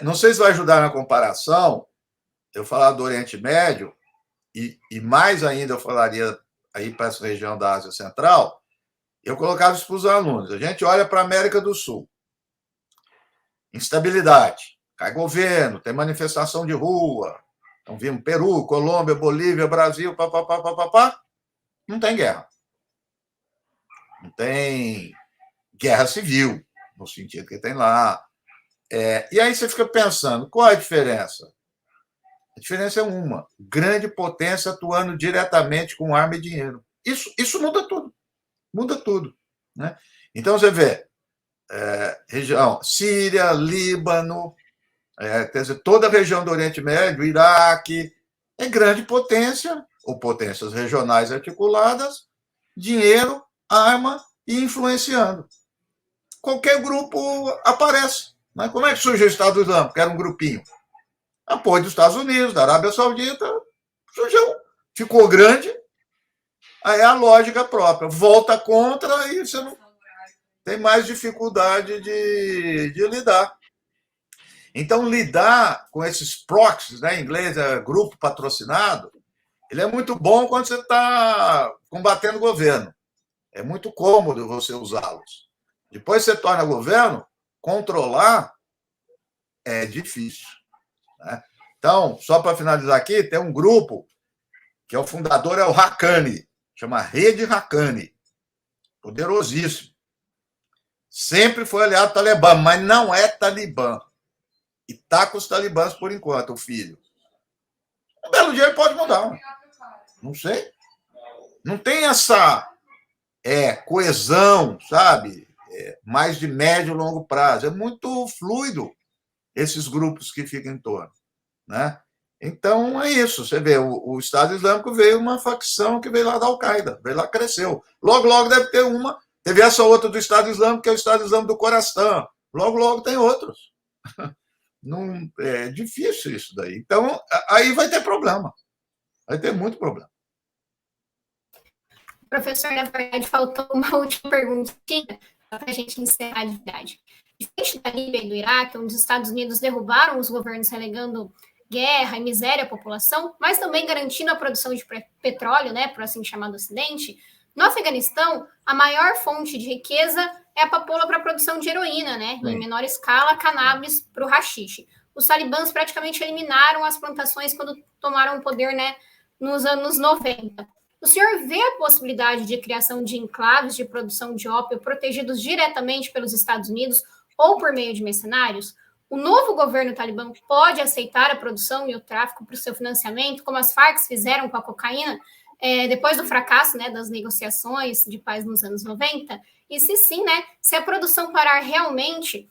S3: Não sei se vai ajudar na comparação, eu falar do Oriente Médio, e mais ainda eu falaria aí para essa região da Ásia Central, eu colocava isso para os alunos. A gente olha para a América do Sul. Instabilidade, cai governo, tem manifestação de rua. Então, vimos Peru, Colômbia, Bolívia, Brasil, papapá. Não tem guerra. Não tem guerra civil, no sentido que tem lá. E aí você fica pensando, qual é a diferença? A diferença é uma: grande potência atuando diretamente com arma e dinheiro. Isso muda tudo. Muda tudo. Né? Então, você vê, região Síria, Líbano, quer dizer, toda a região do Oriente Médio, Iraque, é grande potência, ou potências regionais articuladas, dinheiro, arma e influenciando. Qualquer grupo aparece. Né? Como é que surgiu o Estado Islâmico? Que era um grupinho. Apoio dos Estados Unidos, da Arábia Saudita, surgiu, ficou grande, aí é a lógica própria. Volta contra e você não tem mais dificuldade de lidar. Então, lidar com esses proxies, né, em inglês é grupo patrocinado, ele é muito bom quando você está combatendo o governo. É muito cômodo você usá-los. Depois você torna governo, controlar é difícil. Né? Então, só para finalizar aqui, tem um grupo que é o fundador, é o Haqqani, chama Rede Haqqani, poderosíssimo. Sempre foi aliado ao Talibã, mas não é Talibã. E está com os talibãs por enquanto, o filho. Um belo dia ele pode mudar. Não sei. Não tem essa coesão, sabe? Mais de médio e longo prazo. É muito fluido esses grupos que ficam em torno. Né? Então, é isso. Você vê, o Estado Islâmico veio uma facção que veio lá da Al-Qaeda, veio lá, cresceu. Logo deve ter uma. Teve essa outra do Estado Islâmico, que é o Estado Islâmico do Coração. Logo tem outros. Não, é difícil isso daí. Então, aí vai ter problema. Vai ter muito problema.
S2: Professor, na verdade, faltou uma última perguntinha para a gente encerrar de verdade. Diferente da Líbia e do Iraque, onde os Estados Unidos derrubaram os governos relegando guerra e miséria à população, mas também garantindo a produção de petróleo, né, para o assim chamado Ocidente, no Afeganistão, a maior fonte de riqueza é a papoula para a produção de heroína, né, em menor escala, cannabis para o haxixe. Os talibãs praticamente eliminaram as plantações quando tomaram o poder, né, nos anos 90. O senhor vê a possibilidade de criação de enclaves de produção de ópio protegidos diretamente pelos Estados Unidos ou por meio de mercenários? O novo governo talibã pode aceitar a produção e o tráfico para o seu financiamento, como as Farc fizeram com a cocaína? depois do fracasso, né, das negociações de paz nos anos 90, e se sim, né, se a produção parar realmente,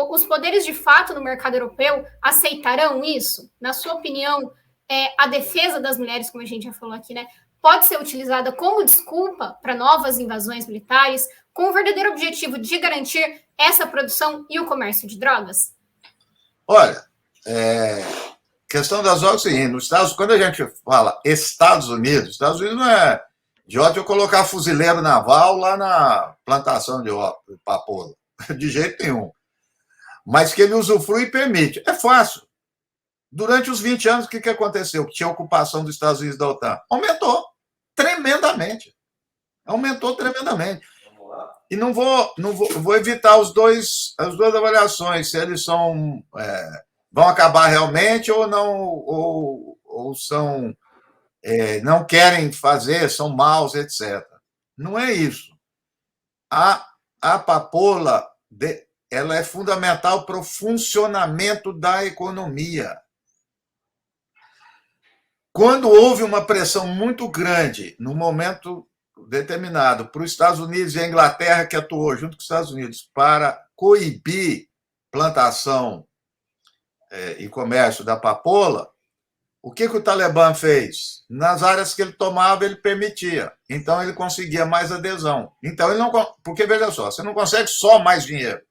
S2: os poderes de fato no mercado europeu aceitarão isso? Na sua opinião, a defesa das mulheres, como a gente já falou aqui, né, pode ser utilizada como desculpa para novas invasões militares, com o verdadeiro objetivo de garantir essa produção e o comércio de drogas?
S3: Olha, questão das drogas é o seguinte, quando a gente fala Estados Unidos não é idiota eu colocar fuzileiro naval lá na plantação de papoula, de jeito nenhum. Mas que ele usufrui e permite. É fácil. Durante os 20 anos, o que aconteceu? Que tinha ocupação dos Estados Unidos da OTAN. Aumentou tremendamente. Aumentou tremendamente. E não vou evitar as duas avaliações, se eles vão acabar realmente ou não, ou são não querem fazer, são maus, etc. Não é isso. A papoula ela é fundamental para o funcionamento da economia. Quando houve uma pressão muito grande, num momento determinado, para os Estados Unidos e a Inglaterra, que atuou junto com os Estados Unidos para coibir plantação e comércio da papoula, o que o Talibã fez? Nas áreas que ele tomava, ele permitia. Então, ele conseguia mais adesão. Então, ele não... Porque, veja só, você não consegue só mais dinheiro.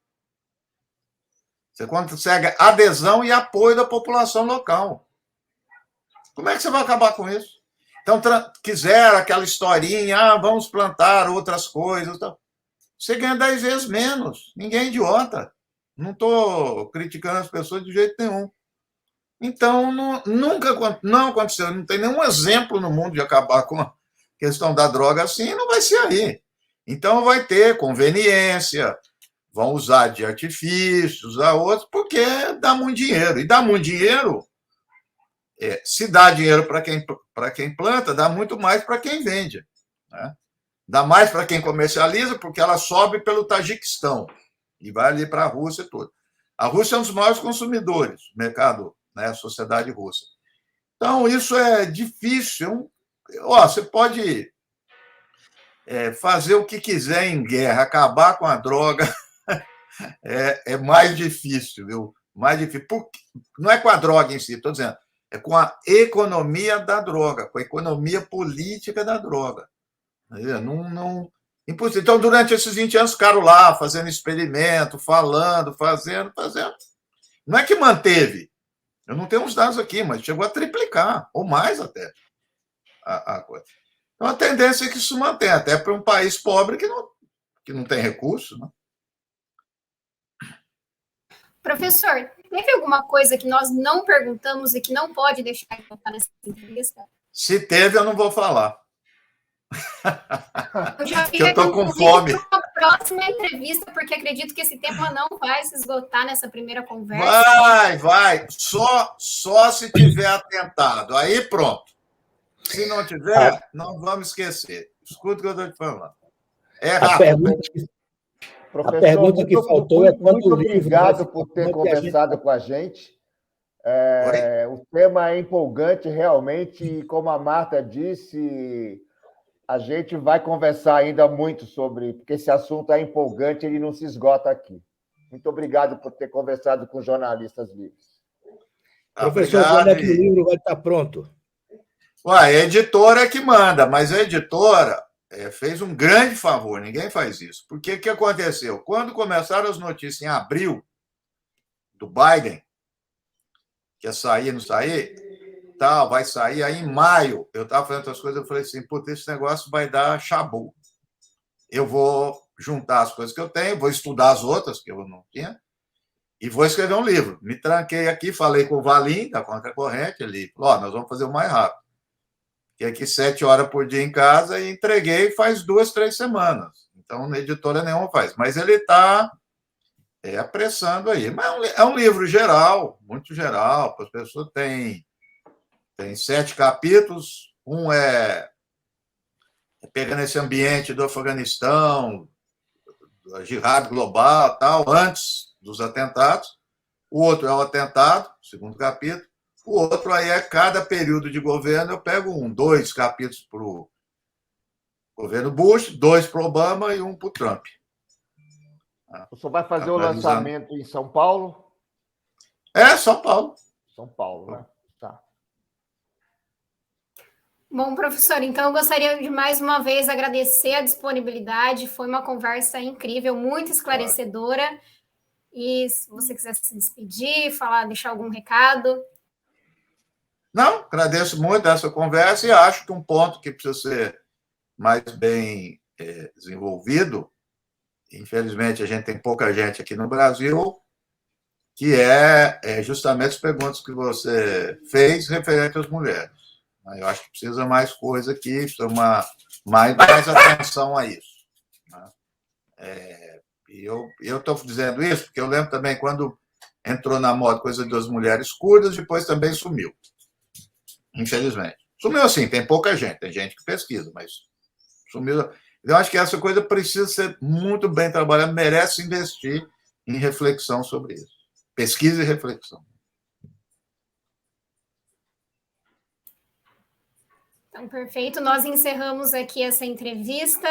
S3: Você consegue adesão e apoio da população local. Como é que você vai acabar com isso? Então, quiser aquela historinha, vamos plantar outras coisas. Você ganha 10 vezes menos. Ninguém é idiota. Não estou criticando as pessoas de jeito nenhum. Então, não aconteceu. Não tem nenhum exemplo no mundo de acabar com a questão da droga assim, não vai ser aí. Então, vai ter conveniência, vão usar de artifícios, usar outros, porque dá muito dinheiro. E dá muito dinheiro, se dá dinheiro para quem planta, dá muito mais para quem vende. Né? Dá mais para quem comercializa, porque ela sobe pelo Tajiquistão e vai ali para a Rússia e tudo. A Rússia é um dos maiores consumidores do mercado, né, a sociedade russa. Então, isso é difícil. Você pode fazer o que quiser em guerra, acabar com a droga, é mais difícil, viu? Mais difícil. Não é com a droga em si, estou dizendo, é com a economia da droga, com a economia política da droga. Impossível. Então, durante esses 20 anos, ficaram lá fazendo experimento, falando, fazendo. Não é que manteve. Eu não tenho os dados aqui, mas chegou a triplicar, ou mais até, a coisa. Então, a tendência é que isso mantenha, até para um país pobre que não tem recurso. Né?
S2: Professor, teve alguma coisa que nós não perguntamos e que não pode deixar de botar nessa entrevista?
S3: Se teve, eu não vou falar.
S2: Eu já
S3: fiquei estou com fome.
S2: Para a próxima entrevista, porque acredito que esse tema não vai se esgotar nessa primeira conversa.
S3: Vai. Só se tiver atentado. Aí pronto. Se não tiver, não vamos esquecer. Escuta o que eu estou te falando. É rápido.
S1: Professor,
S4: a pergunta que faltou é quando
S1: muito obrigado por ter conversado com a gente. O tema é empolgante, realmente, e como a Marta disse, a gente vai conversar ainda muito sobre, porque esse assunto é empolgante, ele não se esgota aqui. Muito obrigado por ter conversado com jornalistas livres.
S4: Professor, quando é que o livro vai estar pronto?
S3: A editora é que manda, mas a editora fez um grande favor, ninguém faz isso. Porque o que aconteceu? Quando começaram as notícias em abril do Biden, que ia sair, não sair, vai sair, aí em maio, eu estava fazendo outras coisas, eu falei assim, esse negócio vai dar chabu. Eu vou juntar as coisas que eu tenho, vou estudar as outras, que eu não tinha, e vou escrever um livro. Me tranquei aqui, falei com o Valim, da Contracorrente, ele falou, nós vamos fazer o mais rápido. Fiquei aqui 7 horas por dia em casa e entreguei faz 2, 3 semanas. Então, na editora nenhuma faz. Mas ele está apressando aí. Mas é um livro geral, muito geral, as pessoas têm 7 capítulos, um pegando esse ambiente do Afeganistão, da jihad global, tal, antes dos atentados. O outro é o atentado, segundo capítulo. O outro aí é cada período de governo, eu pego 2 capítulos para o governo Bush, 2 para o Obama e 1 para o Trump.
S1: O senhor vai fazer o
S3: Atualizando.
S1: lançamento em São Paulo?
S3: São Paulo.
S1: São Paulo, né? Tá.
S2: Bom, professor, então eu gostaria de mais uma vez agradecer a disponibilidade. Foi uma conversa incrível, muito esclarecedora. E se você quiser se despedir, falar, deixar algum recado.
S3: Não, agradeço muito essa conversa e acho que um ponto que precisa ser mais bem desenvolvido, infelizmente a gente tem pouca gente aqui no Brasil, que é justamente as perguntas que você fez referente às mulheres. Eu acho que precisa mais coisa aqui, precisa mais atenção a isso. E eu estou dizendo isso porque eu lembro também quando entrou na moda coisa das mulheres curdas, depois também sumiu. Infelizmente. Sumiu assim, tem pouca gente, tem gente que pesquisa, mas sumiu. Eu acho que essa coisa precisa ser muito bem trabalhada, merece investir em reflexão sobre isso. Pesquisa e reflexão.
S2: Então, perfeito. Nós encerramos aqui essa entrevista.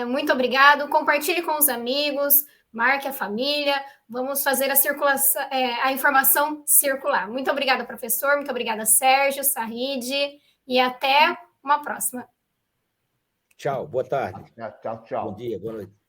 S2: Muito obrigado. Compartilhe com os amigos, marque a família. Vamos fazer a circulação, a informação circular. Muito obrigada, professor. Muito obrigada, Sérgio, Sarride. E até uma próxima.
S4: Tchau, boa tarde.
S1: Tchau, tchau.
S4: Bom dia, boa noite.